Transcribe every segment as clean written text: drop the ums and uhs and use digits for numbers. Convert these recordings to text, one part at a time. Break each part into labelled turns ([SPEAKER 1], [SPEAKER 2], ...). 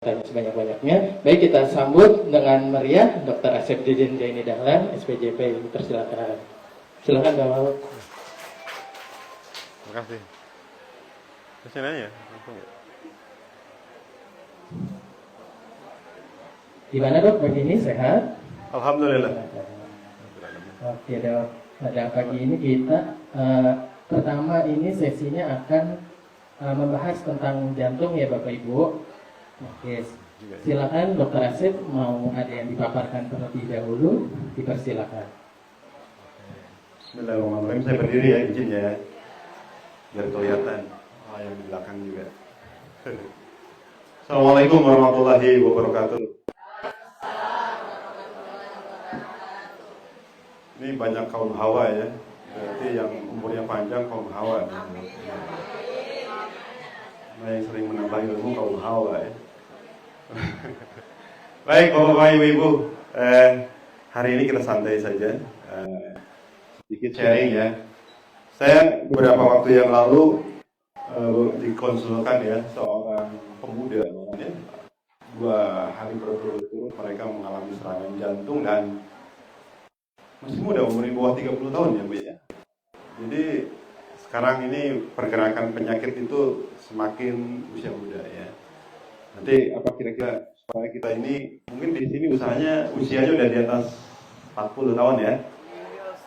[SPEAKER 1] Tanya sebanyak-banyaknya. Baik, kita sambut dengan meriah Dr. Asep Didin Jaini Dahlan, SPJP. Persilakan. Silakan Bapak.
[SPEAKER 2] Terima kasih. Terus aja langsung ya.
[SPEAKER 1] Gimana Dok pagi ini, sehat?
[SPEAKER 2] Alhamdulillah.
[SPEAKER 1] Oke Dok, pada pagi ini kita pertama ini sesinya akan membahas tentang jantung ya Bapak Ibu. Oke, silakan Dr. Asep, mau ada yang dipaparkan terlebih dahulu, dipersilakan.
[SPEAKER 2] Bismillahirrahmanirrahim. Saya berdiri ya, izin ya, biar kelihatan. Yang di belakang juga. Assalamualaikum warahmatullahi wabarakatuh. Ini banyak kaum hawa ya, berarti yang umurnya panjang kaum hawa. Nah, yang sering menambah ilmu kaum hawa ya. Baik Bapak-Bapak, Ibu-Ibu, hari ini kita santai saja, sedikit sharing ya. Saya beberapa waktu yang lalu dikonsulkan ya seorang pemuda, ya. 2 hari berturut-turut mereka mengalami serangan jantung dan masih muda, umur di bawah 30 tahun ya Bu ya. Jadi sekarang ini pergerakan penyakit itu semakin usia muda ya. Nanti apa kira-kira supaya kita ini mungkin di sini usianya udah di atas 40 tahun ya.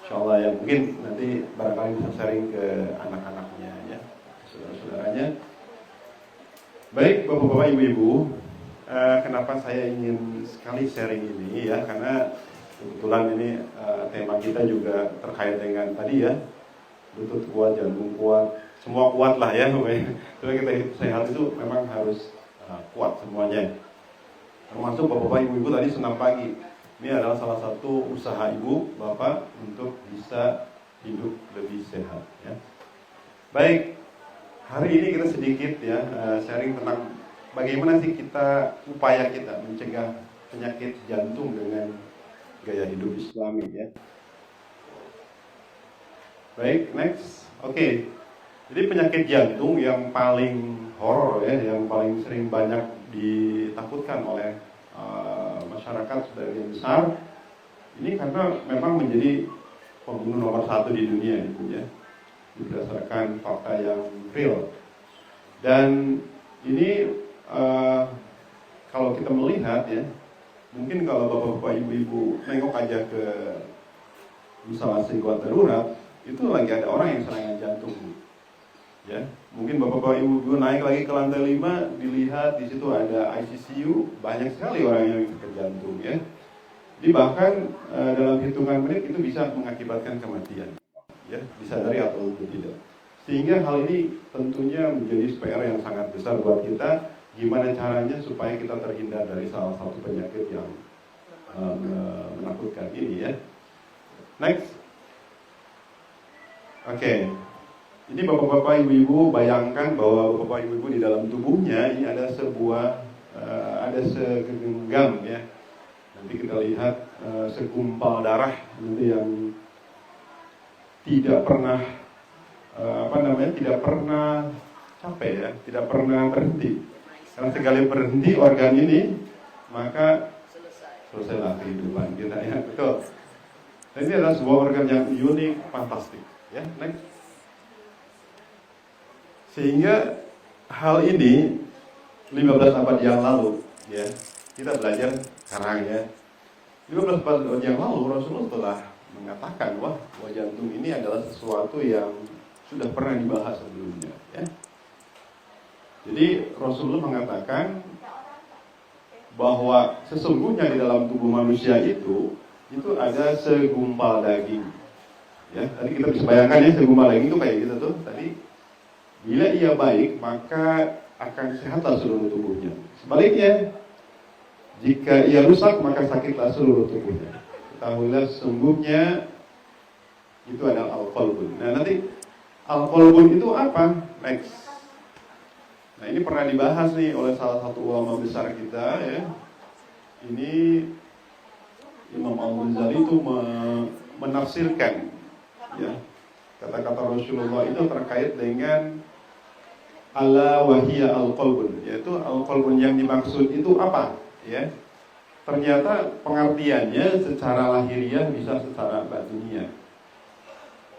[SPEAKER 2] Insyaallah ya, mungkin nanti barangkali bisa sharing ke anak-anaknya ya, saudara-saudaranya. Baik Bapak-bapak, Ibu-ibu, kenapa saya ingin sekali sharing ini ya, karena kebetulan ini tema kita juga terkait dengan tadi ya, lutut kuat, jantung kuat, semua kuat lah ya. Supaya kita sehat itu memang harus kuat semuanya. Termasuk Bapak-bapak, Ibu-ibu tadi senam pagi. Ini adalah salah satu usaha ibu, bapak untuk bisa hidup lebih sehat ya. Baik, hari ini kita sedikit ya sharing tentang bagaimana sih upaya kita mencegah penyakit jantung dengan gaya hidup Islami ya. Baik, next. Oke. Jadi penyakit jantung yang paling horor ya, yang paling sering banyak ditakutkan oleh masyarakat sebagian besar, ini karena memang menjadi pembunuh nomor 1 di dunia gitu ya, berdasarkan fakta yang real. Dan ini kalau kita melihat ya, mungkin kalau bapak-bapak, ibu-ibu nengok aja ke instalasi gawat darurat, itu lagi ada orang yang serangan jantung. Ya, mungkin bapak-bapak, ibu-ibu naik lagi ke lantai 5, dilihat di situ ada ICU, banyak sekali orang yang sakit jantung ya. Jadi bahkan dalam hitungan menit itu bisa mengakibatkan kematian, ya, disadari atau tidak. Sehingga hal ini tentunya menjadi PR yang sangat besar buat kita. Gimana caranya supaya kita terhindar dari salah satu penyakit yang menakutkan ini ya. Next. Oke. Ini bapak-bapak, ibu-ibu bayangkan bahwa bapak, ibu-ibu di dalam tubuhnya ini ada ada segenggam ya. Nanti kita lihat segumpal darah nanti yang tidak pernah tidak pernah capek ya, tidak pernah berhenti. Karena sekali berhenti organ ini, maka selesailah kehidupan kita ya, betul. Dan ini adalah sebuah organ yang unik, fantastik ya. Next. Sehingga hal ini 15 abad yang lalu ya, kita belajar sekarang ya. 15 abad yang lalu Rasulullah telah mengatakan bahwa jantung ini adalah sesuatu yang sudah pernah dibahas sebelumnya ya. Jadi Rasulullah mengatakan bahwa sesungguhnya di dalam tubuh manusia itu ada segumpal daging. Ya, tadi kita bisa bayangkan ya, segumpal daging itu kayak gitu tuh tadi. Bila ia baik, maka akan sehatlah seluruh tubuhnya. Sebaliknya, jika ia rusak, maka sakitlah seluruh tubuhnya. Ketahuilah sesungguhnya itu adalah al-qalbun. Nah, nanti al-qalbun itu apa? Next. Nah, ini pernah dibahas nih oleh salah satu ulama besar kita ya. Ini Imam Al-Ghazali itu menafsirkan ya kata-kata Rasulullah itu terkait dengan ala wahiyya al-qalbun, yaitu al-qalbun yang dimaksud itu apa? Ya, ternyata pengertiannya secara lahiriah bisa secara batiniah.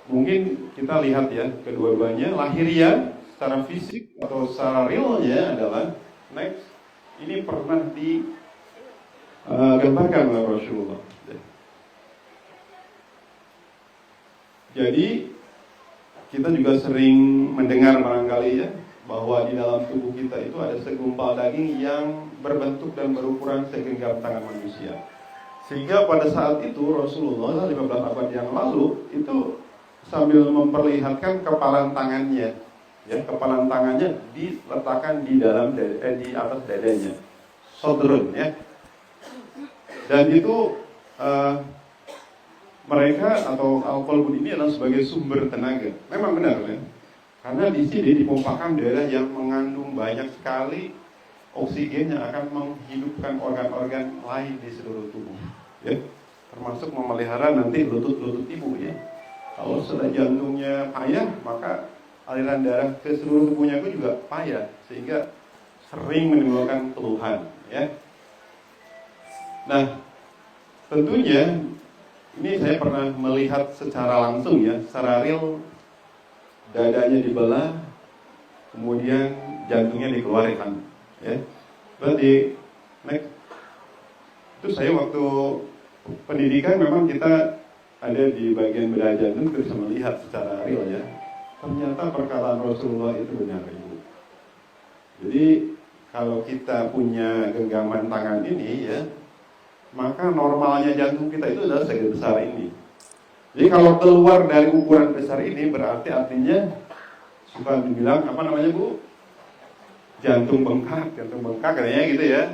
[SPEAKER 2] Mungkin kita lihat ya kedua-duanya, lahiriah secara fisik atau secara realnya adalah next ini pernah digambarkan oleh Rasulullah. Jadi kita juga sering mendengar barangkali ya bahwa di dalam tubuh kita itu ada segumpal daging yang berbentuk dan berukuran segenggam tangan manusia. Sehingga pada saat itu Rasulullah 15 abad yang lalu itu sambil memperlihatkan kepalan tangannya, ya, kepalan tangannya diletakkan di dalam di atas dadanya, sodrun, ya. Dan itu mereka atau al-qalbun ini adalah sebagai sumber tenaga. Memang benar ya. Karena di sini dipompakan darah yang mengandung banyak sekali oksigen yang akan menghidupkan organ-organ lain di seluruh tubuh, ya. Termasuk memelihara nanti lutut-lutut ibu, ya. Kalau sudah jantungnya payah, maka aliran darah ke seluruh tubuhnya itu juga payah, sehingga sering menimbulkan keluhan, ya. Nah, tentunya ini saya pernah melihat secara langsung ya, secara real. Dadanya dibelah, kemudian jantungnya dikeluarkan, ya. Berarti next, itu saya waktu pendidikan memang kita ada di bagian bedah jantung, kita bisa melihat secara real ya. Ternyata perkataan Rasulullah itu benar, Ibu. Jadi kalau kita punya genggaman tangan ini ya, maka normalnya jantung kita itu adalah sebesar ini. Jadi kalau keluar dari ukuran besar ini berarti artinya suka dibilang apa namanya Bu? Jantung bengkak katanya gitu ya.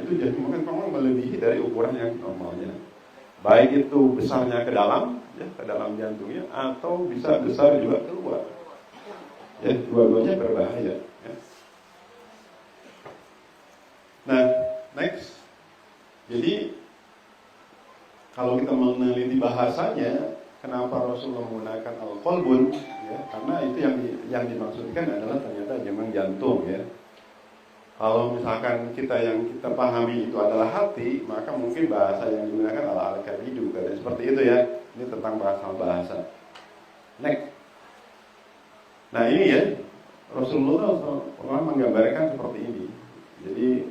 [SPEAKER 2] Itu jantung bengkak memang melebihi dari ukuran yang normalnya. Baik itu besarnya ke dalam, ya, ke dalam jantungnya, atau bisa besar juga keluar. Ya, dua-duanya berbahaya. Ya. Nah, next. Jadi kalau kita meneliti bahasanya, kenapa Rasulullah menggunakan al-qalbun, ya, karena itu yang dimaksudkan adalah ternyata memang jantung, ya. Kalau misalkan yang kita pahami itu adalah hati, maka mungkin bahasa yang digunakan adalah al-kabidu, seperti itu ya. Ini tentang bahasa. Next. Nah ini ya, Rasulullah pernah menggambarkan seperti ini. Jadi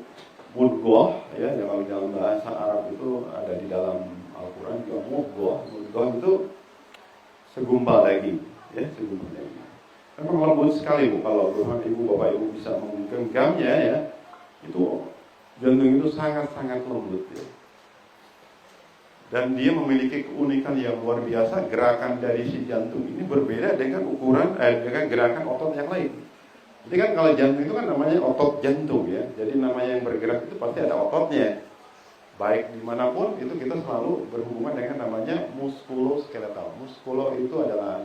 [SPEAKER 2] mudghah, ya, yang kalau dalam bahasa Arab itu ada di dalam Al-Quran juga mudghah itu segumpal daging, ya, segumpal daging. Memang lembut sekali Bu, kalau Ibu Bapak Ibu bisa menggenggamnya ya, itu jantung itu sangat-sangat lembut ya. Dan dia memiliki keunikan yang luar biasa. Gerakan dari si jantung ini berbeda dengan dengan gerakan otot yang lain. Jadi kan kalau jantung itu kan namanya otot jantung ya. Jadi namanya yang bergerak itu pasti ada ototnya. Baik dimanapun itu kita selalu berhubungan dengan namanya muskuloskeletal. Muskulo itu adalah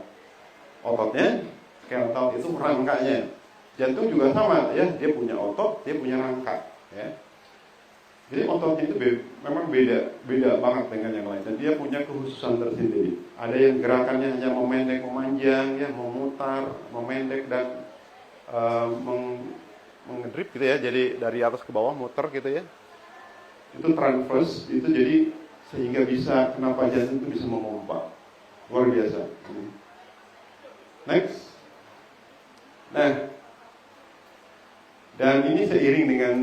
[SPEAKER 2] ototnya, skeletal itu rangkanya. Jantung juga sama ya, dia punya otot, dia punya rangka ya. Jadi ototnya itu memang beda banget dengan yang lain, dan dia punya kekhususan tersendiri. Ada yang gerakannya hanya memendek, memanjang ya, memutar, memendek dan mengedrip gitu ya. Jadi dari atas ke bawah muter gitu ya. Itu transverse, itu jadi sehingga bisa, kenapa jantung itu bisa memompa. Luar biasa. Next. Nah, dan ini seiring dengan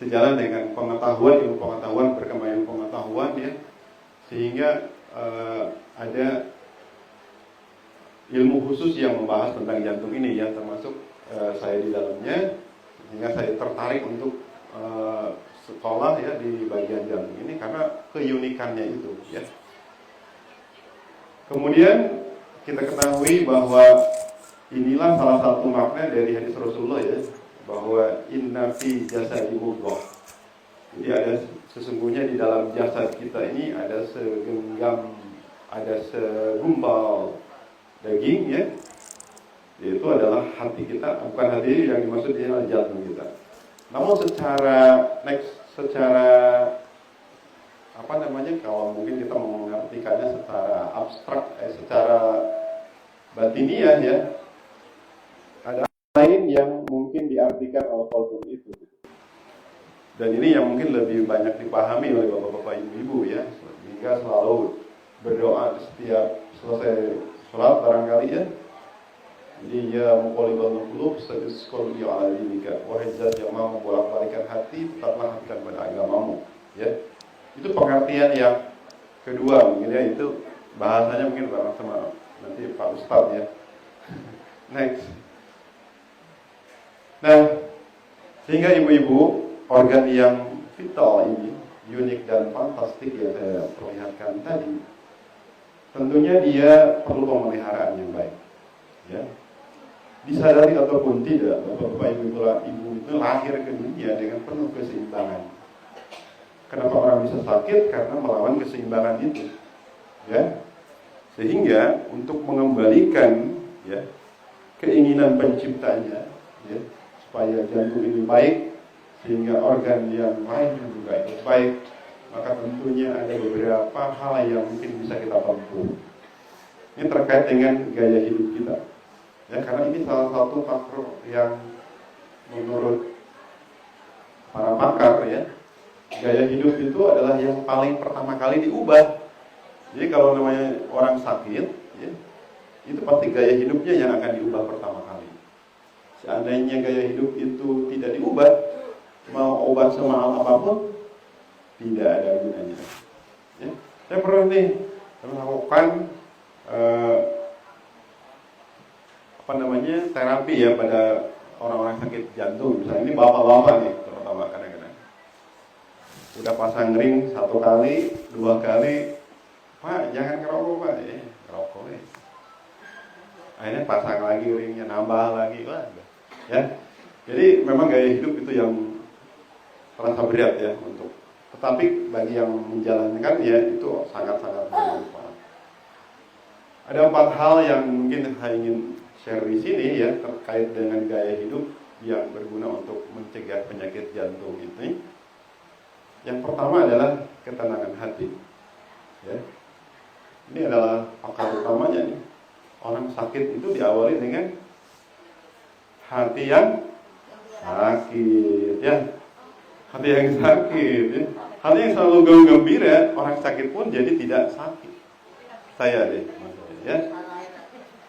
[SPEAKER 2] sejalan dengan ilmu pengetahuan, perkembangan pengetahuan ya, sehingga ada ilmu khusus yang membahas tentang jantung ini ya, termasuk saya di dalamnya, sehingga saya tertarik untuk sekolah ya di bagian jantung ini karena keunikannya itu ya. Kemudian kita ketahui bahwa inilah salah satu makna dari hadis Rasulullah ya, bahwa inna fi jasadi mudghah. Jadi ada sesungguhnya di dalam jasad kita ini ada segumpal daging ya. Yaitu adalah hati kita, bukan hati yang dimaksud ini adalah jantung kita. Namun secara apa namanya, kalau mungkin kita mengartikannya secara abstrak, secara batiniah ya, ada lain yang mungkin diartikan al-qalbu itu. Dan ini yang mungkin lebih banyak dipahami oleh bapak-bapak ibu-ibu ya, sehingga selalu berdoa setiap selesai sholat barangkali ya. Jadi ya muqallibal qulub sadis qalbi ala dinika, wahai zat yang mau membolak-balikan hati, tetaplah hatikan pada agamamu ya. Itu pengertian yang kedua mungkin ya, itu bahasanya mungkin sama nanti Pak Ustadz ya. Next. Nah, sehingga ibu-ibu, organ yang vital ini unik dan fantastik yang saya perlihatkan tadi, tentunya dia perlu pemeliharaan yang baik ya. Disadari ataupun tidak, bapak ibu itu lahir ke dunia dengan penuh keseimbangan. Kenapa orang bisa sakit? Karena melawan keseimbangan itu ya. Sehingga untuk mengembalikan ya keinginan penciptanya ya, supaya jantung ini baik, sehingga organ yang lain juga ikut baik, maka tentunya ada beberapa hal yang mungkin bisa kita tempuh. Ini terkait dengan gaya hidup kita ya, karena ini salah satu faktor yang menurut para pakar ya, gaya hidup itu adalah yang paling pertama kali diubah. Jadi kalau namanya orang sakit ya, itu pasti gaya hidupnya yang akan diubah pertama kali. Seandainya gaya hidup itu tidak diubah, mau obat semahal apapun tidak ada gunanya ya. Saya pernah nih melakukan terapi ya pada orang-orang sakit jantung. Misalnya ini bapak-bapak nih terutama kadang-kadang udah pasang ring 1 kali, 2 kali, Pak jangan ngerokok Pak, ngerokok ya. Akhirnya pasang lagi ringnya, nambah lagi lah ya. Jadi memang gaya hidup itu yang terasa berat ya untuk, tetapi bagi yang menjalankan ya itu sangat-sangat bermanfaat. Ada 4 hal yang mungkin saya ingin share di sini ya terkait dengan gaya hidup yang berguna untuk mencegah penyakit jantung ini. Yang pertama adalah ketenangan hati. Ya. Ini adalah akar utamanya nih. Orang sakit itu diawali dengan hati yang sakit ya. Hati yang sakit ya. Hati yang selalu gembira, orang sakit pun jadi tidak sakit. Saya deh maksudnya ya.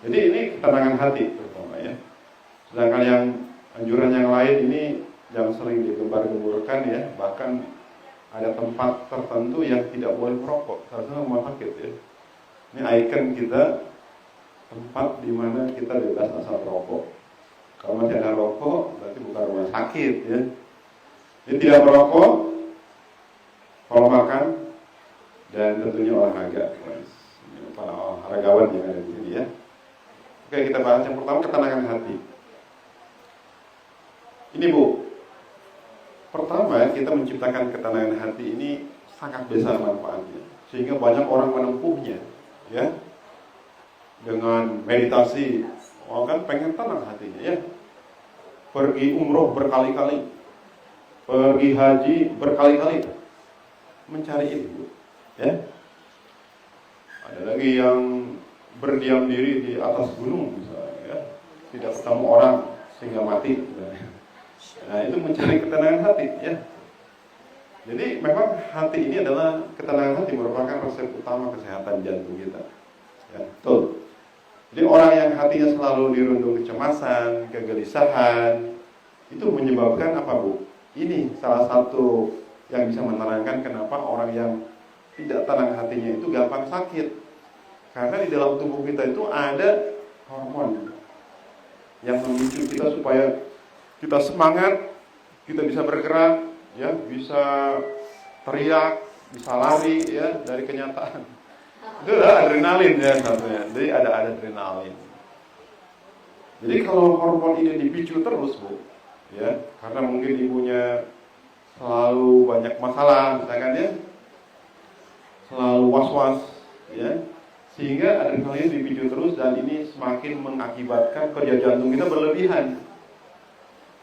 [SPEAKER 2] Jadi ini ketenangan hati terutama ya. Sedangkan yang anjuran yang lain ini yang sering digembar-gemburkan ya, bahkan ada tempat tertentu yang tidak boleh merokok, salah satu rumah sakit ya. Ini ikon kita, tempat di mana kita bebas asal merokok. Kalau masih ada rokok, berarti bukan rumah sakit ya. Jadi tidak merokok, kalau makan, dan tentunya olahraga. Para olahragawan yang ada di sini ya. Oke, kita bahas yang pertama, ketenangan hati. Ini Bu, pertama kita menciptakan ketenangan hati ini sangat besar manfaatnya, sehingga banyak orang menempuhnya, ya, dengan meditasi. Orang kan pengen tenang hatinya, ya. Pergi umroh berkali-kali, pergi haji berkali-kali, mencari itu, ya. Ada lagi yang berdiam diri di atas gunung misalnya, ya, tidak ketemu orang sehingga mati. Nah itu mencari ketenangan hati, ya. Jadi memang hati ini adalah, ketenangan hati merupakan resep utama kesehatan jantung kita, ya, betul. Jadi orang yang hatinya selalu dirundung kecemasan, kegelisahan, itu menyebabkan apa Bu? Ini salah satu yang bisa menerangkan kenapa orang yang tidak tenang hatinya itu gampang sakit. Karena di dalam tubuh kita itu ada hormon yang memicu kita supaya kita semangat, kita bisa bergerak, ya, bisa teriak, bisa lari, ya, dari kenyataan. Itu adalah adrenalin ya satunya. Jadi ada adrenalin. Jadi kalau hormon ini dipicu terus Bu, ya, karena mungkin ibunya selalu banyak masalah, misalkan ya, selalu was-was, ya, sehingga adrenalin dipicu terus dan ini semakin mengakibatkan kerja jantung kita berlebihan.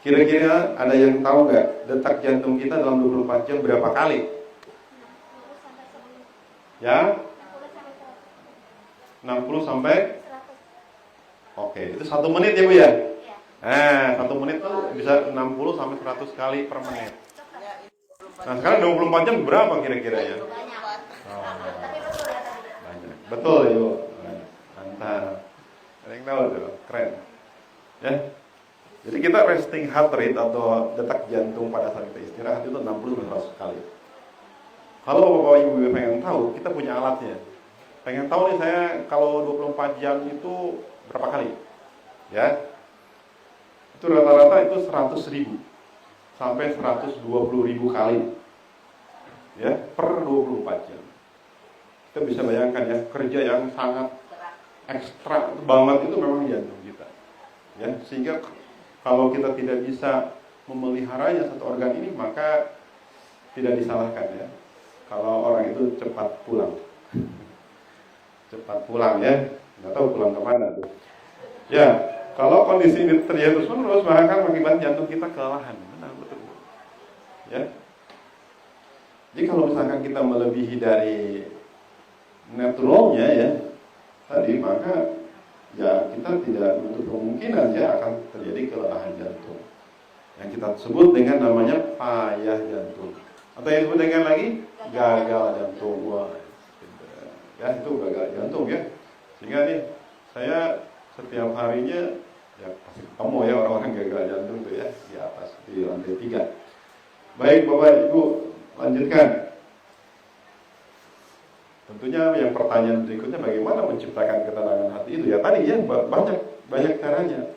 [SPEAKER 2] Kira-kira ada yang tahu nggak detak jantung kita dalam 24 jam berapa kali? Ya? 60 sampai 100. Oke, itu 1 menit ya Bu ya? 1 menit tuh bisa 60 sampai 100 kali per menit. Nah sekarang 24 jam berapa kira-kira ya? Oh, banyak. Betul ya Bu. Mantap. Ada yang tahu tuh, keren. Ya. Jadi kita resting heart rate atau detak jantung pada saat kita istirahat itu 60 sampai 100 kali. Kalau Bapak Ibu pengen tahu, kita punya alatnya. Pengen tahu nih saya kalau 24 jam itu berapa kali? Ya. Itu rata-rata itu 100.000 sampai 120.000 kali. Ya, per 24 jam. Kita bisa bayangkan ya, kerja yang sangat ekstra banget itu memang jantung kita. Ya, sehingga kalau kita tidak bisa memeliharanya satu organ ini, maka tidak disalahkan ya. Kalau orang itu cepat pulang. Cepat pulang ya, nggak tahu pulang kemana tuh. Ya, kalau kondisi ini terjadi terus-menerus, maka kan mengakibatkan jantung kita kelelahan. Benar betul. Ya. Jadi kalau misalkan kita melebihi dari naturalnya ya tadi, maka ya kita tidak menutup kemungkinan ya akan terjadi kelelahan jantung. Yang kita sebut dengan namanya payah jantung. Atau yang disebut dengan lagi gagal jantung. Wah, ya itu gagal jantung ya. Sehingga nih saya setiap harinya ya pasti ketemu ya orang-orang gagal jantung tuh ya di atas di lantai 3. Baik Bapak Ibu, lanjutkan. Tentunya yang pertanyaan berikutnya bagaimana menciptakan ketenangan hati itu ya tadi ya banyak caranya.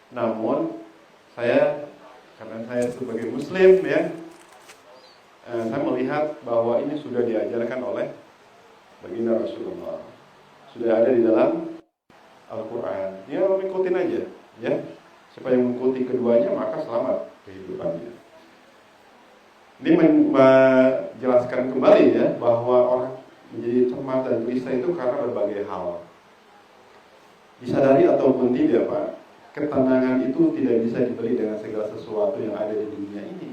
[SPEAKER 2] Namun saya karena saya sebagai Muslim ya, saya melihat bahwa ini sudah diajarkan oleh baginda Rasulullah, sudah ada di dalam Al-Quran. Ya ikutin aja ya. Siapa yang mengikuti keduanya maka selamat kehidupannya. Ini menjelaskan kembali ya bahwa orang menjadi cemas dan gelisah itu karena berbagai hal. Disadari ataupun tidak Pak, ketenangan itu tidak bisa dibeli dengan segala sesuatu yang ada di dunia ini.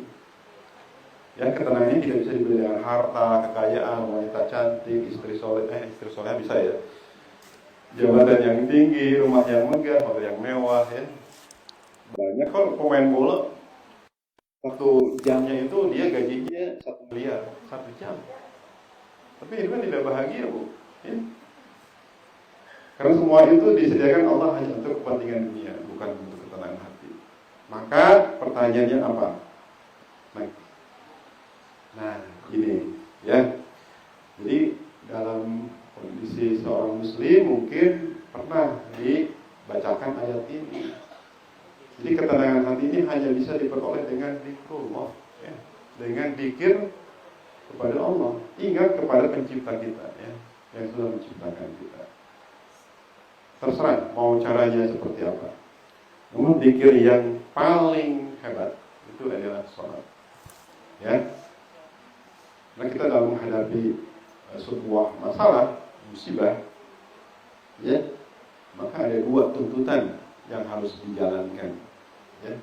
[SPEAKER 2] Ya, ketenangan ini tidak bisa dibeli dengan harta, kekayaan, wanita cantik, istri soleh bisa ya. Jabatan yang tinggi, rumah yang megah, mobil yang mewah ya. Banyak kok pemain bola, satu jamnya itu dia gajinya 1 miliar 1 jam. Tapi hidupnya tidak bahagia Bu ya? Karena semua itu disediakan Allah hanya untuk kepentingan dunia, bukan untuk ketenangan hati. Maka pertanyaannya apa? Nah ini ya. Jadi dalam kondisi seorang muslim mungkin pernah dibacakan ayat ini. Jadi ketenangan hati ini hanya bisa diperoleh dengan zikrullah ya. Dengan zikir kepada Allah, ingat kepada pencipta kita ya, yang sudah menciptakan kita. Terserah mau caranya seperti apa. Namun zikir yang paling hebat itu adalah sholat. Ya. Nah kita dalam menghadapi sebuah masalah, musibah, ya, maka ada 2 tuntutan yang harus dijalankan. Ya.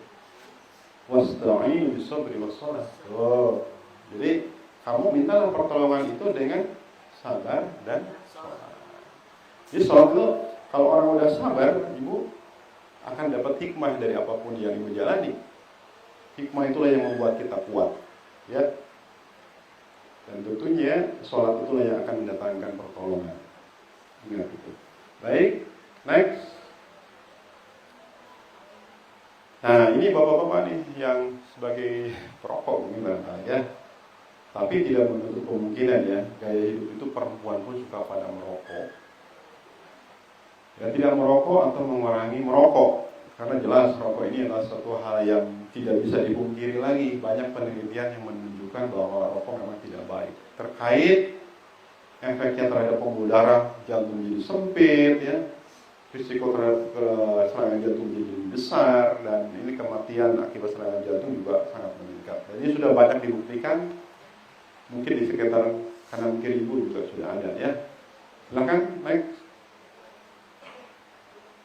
[SPEAKER 2] Wasta'inu bis-sabri was-shalah. Jadi kamu mintalah pertolongan itu dengan sabar dan sholat. Jadi sholat itu kalau orang udah sabar, ibu akan dapat hikmah dari apapun yang ibu jalani. Hikmah itulah yang membuat kita kuat, ya. Dan tentunya sholat itulah yang akan mendatangkan pertolongan. Ingat itu. Baik, next. Nah ini bapak-bapak nih yang sebagai perokok mungkin barangkali ya. Tapi tidak menutup kemungkinan ya, gaya hidup itu perempuan pun suka pada merokok. Ya tidak merokok atau mengurangi merokok. Karena jelas rokok ini adalah suatu hal yang tidak bisa dipungkiri lagi. Banyak penelitian yang menunjukkan bahwa rokok memang tidak baik. Terkait efeknya terhadap pembuluh darah, jantung jadi sempit ya. Risiko terhadap serangan jantung jadi besar. Dan ini kematian akibat serangan jantung juga sangat meningkat. Dan ini sudah banyak dibuktikan. Mungkin di sekitar kanan kiri ibu juga sudah ada ya. Silakan next.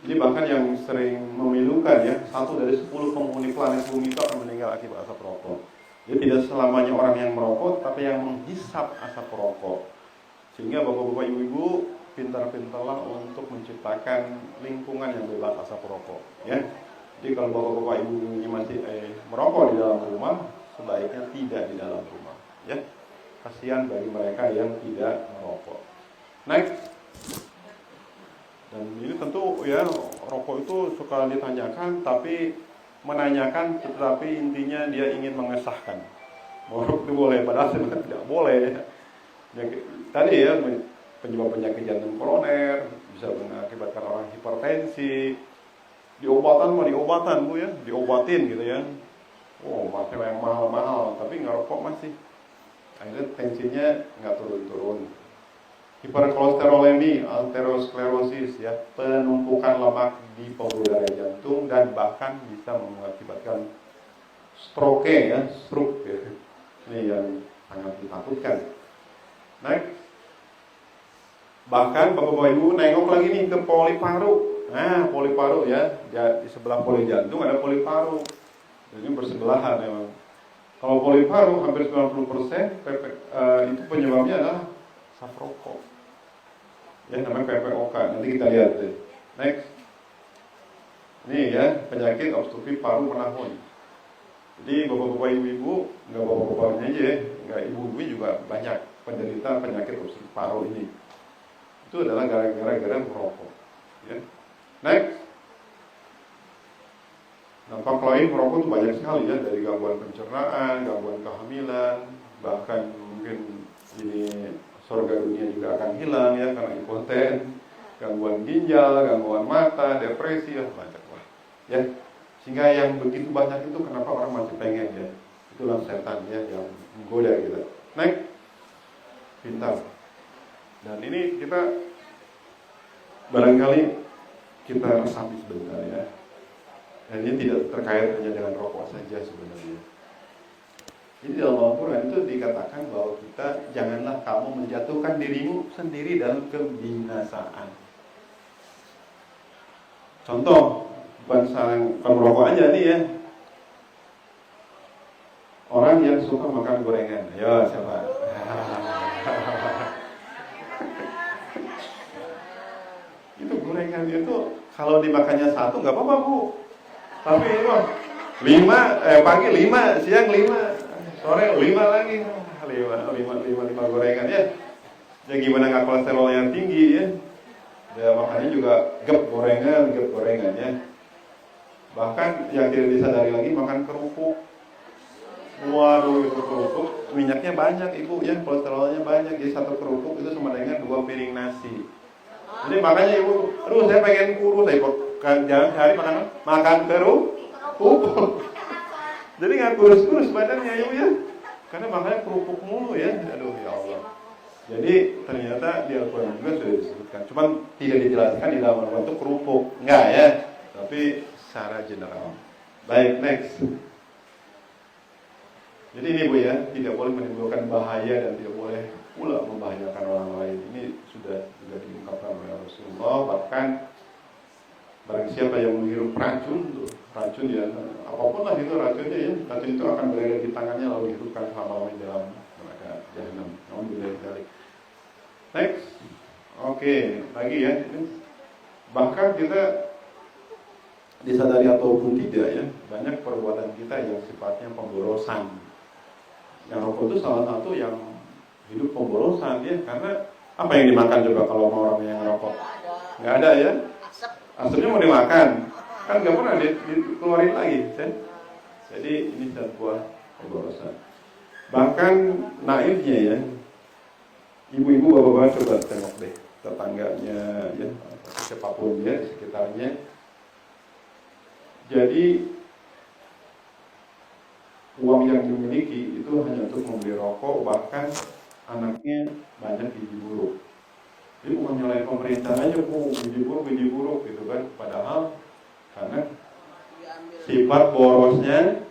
[SPEAKER 2] Ini bahkan yang sering memilukan ya, 1 dari 10 penghuni planet bumi itu akan meninggal akibat asap rokok. Jadi tidak selamanya orang yang merokok, tapi yang menghisap asap rokok. Sehingga bapak-bapak ibu-ibu pintar-pintarlah untuk menciptakan lingkungan yang bebas asap rokok ya. Jadi kalau bapak-bapak ibu ini masih merokok di dalam rumah, sebaiknya tidak di dalam rumah. Ya, kasihan bagi mereka yang tidak merokok. Next. Dan ini tentu ya, rokok itu suka ditanyakan, tapi menanyakan, tetapi intinya dia ingin mengesahkan. Merokok itu boleh, padahal sebenarnya tidak boleh. Tadi ya, penyebab penyakit jantung koroner, bisa mengakibatkan orang hipertensi. Diobatan mah diobatan bu ya, diobatin gitu ya. Oh, masih yang mahal-mahal, tapi ngerokok masih. Akhirnya tensinya nggak turun-turun. Hiperkolesterolemi, aterosklerosis ya, penumpukan lemak di pembuluh darah jantung dan bahkan bisa mengakibatkan stroke ya, stroke ya. Ini yang sangat ditakutkan. Next. Bahkan bapak-bapak ibu nengok lagi nih ke poli paru. Nah, poli paru ya, di sebelah poli jantung ada poli paru. Ini bersebelahan memang. Kalau poli paru hampir 90% itu penyebabnya adalah asap rokok. Ya, namanya PPOK. Nanti kita lihat deh. Next. Ini ya, penyakit obstruktif paru menahun. Jadi bapak-bapak ibu-ibu, nggak bapak-bapaknya aja ya, nggak ibu-ibu juga banyak penderita penyakit obstruktif paru ini. Itu adalah gara-gara merokok. Ya. Next. Dampak lain merokok itu banyak sekali ya, dari gangguan pencernaan, gangguan kehamilan, bahkan mungkin ini surga dunia juga akan hilang ya karena impoten, gangguan ginjal, gangguan mata, depresi ya banyak lah. Ya. Sehingga yang begitu banyak itu kenapa orang masih pengen ya. Itulah setan ya yang menggoda kita. Next. Pintar. Dan ini kita barangkali kita resapi sebentar ya. Dan ini tidak terkait hanya dengan rokok saja sebenarnya. Jadi dalam Al-Quran itu dikatakan bahwa kita janganlah kamu menjatuhkan dirimu sendiri dalam kebinasaan. Contoh, bukan merokok aja nih ya. Orang yang suka makan gorengan. Ayo siapa? Itu gorengan itu kalau dimakannya satu nggak apa-apa bu. Tapi itu 5 pagi 5, siang 5, sore 5 lagi. 5 gorengan ya. Ya gimana nggak kolesterol yang tinggi ya. Ya makanya juga gep gorengan ya. Bahkan yang tidak disadari lagi makan kerupuk. Waduh itu kerupuk minyaknya banyak ibu ya, kolesterolnya banyak. Jadi satu kerupuk itu sama dengan 2 piring nasi. Jadi makanya ibu, aduh saya pengen kurus, jangan cari makan kerupuk. Jadi nggak kurus-kurus badannya ibu ya, karena makanya kerupuk mulu ya. Aduh ya Allah. Jadi ternyata di Al-Quran juga sudah disebutkan, cuman tidak dijelaskan di dalam Al-Quran itu kerupuk, enggak ya, tapi secara general. Baik, next. Jadi ini bu ya, tidak boleh menimbulkan bahaya dan tidak boleh pula membahayakan orang lain. Ini sudah diungkapkan oleh Rasulullah. Bahkan barang siapa yang menghirup racun ya, apapun lah itu racunnya ya, racun itu akan berada di tangannya lalu dihirupkan selama-lamanya dalam neraka jahanam. Namun bila dibalik. Next, oke, lagi ya. Bahkan kita disadari ataupun tidak ya, banyak perbuatan kita yang sifatnya pemborosan. Yang rokok itu salah satu yang hidup pemborosan ya, karena apa yang dimakan coba kalau mau orang yang ngerokok? Nggak ada ya. Asapnya mau dimakan, kan nggak pernah dikeluarin lagi. Jadi ini sebuah pemborosan. Bahkan naifnya ya, ibu-ibu bapak-bapak coba tengok deh tetangganya ya, siapapun dia di sekitarnya. Jadi uang yang dimiliki itu hanya untuk membeli rokok, bahkan anaknya banyak gizi buruk. Jadi bukan nyalain pemerintah aja bu, gizi buruk gitu kan. Padahal karena sifat borosnya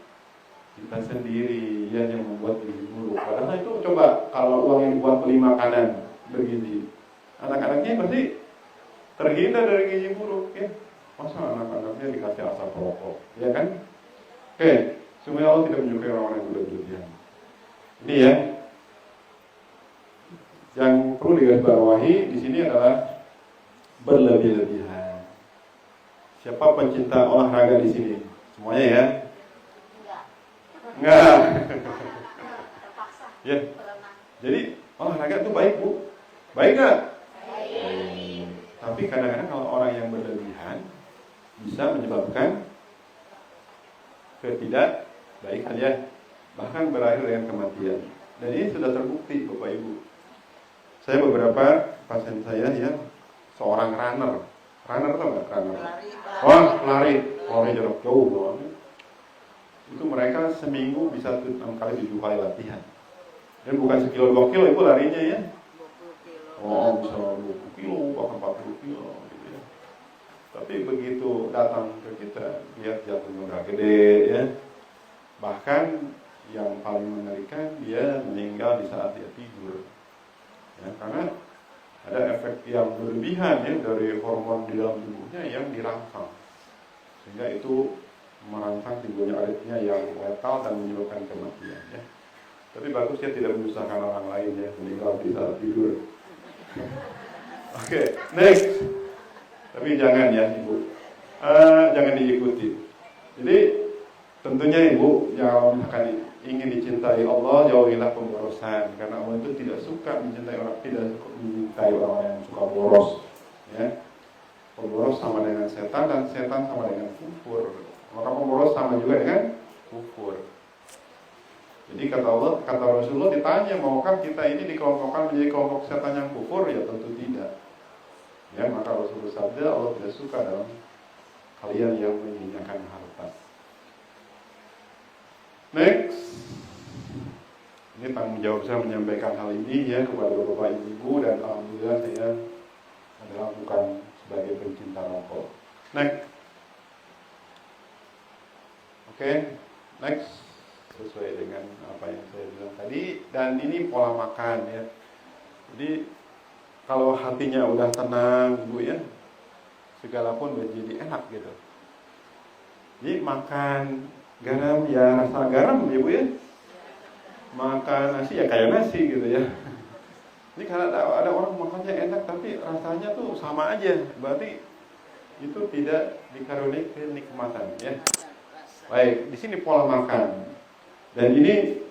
[SPEAKER 2] kita sendiri ya yang membuat gizi buruk. Padahal itu coba kalau uang yang dibuat beli makanan bergizi, anak-anaknya pasti terhindar dari gizi buruk ya. Masa anak-anaknya dikasih asap rokok, ya kan? Oke. Supaya Allah tidak menyukai orang-orang yang berlebihan. Ini ya, yang perlu digarisbawahi di sini adalah berlebih-lebihan. Siapa pencinta olahraga di sini? Semuanya ya? Enggak. Ya. Jadi olahraga itu baik, Bu. Baik nggak? Baik. Tapi kadang-kadang kalau orang yang berlebihan bisa menyebabkan ketidakbaikan ya. Bahkan berakhir dengan kematian. Dan ini sudah terbukti, Bapak Ibu. Saya beberapa pasien saya yang seorang runner. Runner tau nggak? Runner. Oh, lari jarak jauh banget. Itu mereka seminggu bisa 6 kali 7 kali latihan. Dan bukan sekilo 2 kilo itu larinya ya. Oh, bisa 20 kilo, bahkan 40 kilo gitu ya. Tapi begitu datang ke kita, lihat jantungnya udah gede ya. Bahkan yang paling mengerikan dia meninggal di saat dia tidur. Ya, karena ada efek yang berlebihan ya dari hormon di dalam tubuhnya yang dirangsang. Sehingga itu merangsang timbulnya aritmia yang letal dan menyebabkan kematian ya. Tapi bagus ya tidak menyusahkan orang lain ya, meninggal di saat tidur. Oke, next. Tapi jangan ya Ibu, jangan diikuti. Jadi tentunya Ibu, kalau misalkan ingin dicintai Allah, jauhilah pemborosan. Karena Allah itu tidak suka mencintai orang, tidak suka mencintai orang yang suka boros. Ya, pemboros sama dengan setan dan setan sama dengan kufur. Maka pemboros sama juga dengan kufur. Jadi kata Allah, kata Rasulullah ditanya, maukah kita ini dikelompokkan menjadi kelompok setan yang kufur? Ya tentu tidak. Ya, maka Rasulullah sabda Allah tidak suka dalam kalian yang menghinakan harta. Next. Ini tanggung jawab saya menyampaikan hal ini ya kepada Bapak Ibu dan alhamdulillah saya adalah bukan sebagai pencinta rokok. Next. Oke, next. Sesuai dengan apa yang saya bilang tadi, dan ini pola makan ya. Jadi kalau hatinya udah tenang Bu ya, segala pun menjadi enak gitu. Jadi makan garam ya rasa garam ya Bu ya. Makan nasi ya kayak nasi gitu ya. Ini karena ada orang makannya enak tapi rasanya tuh sama aja, berarti itu tidak dikaruniai kenikmatan ya. Baik, di sini pola makan. Dan ini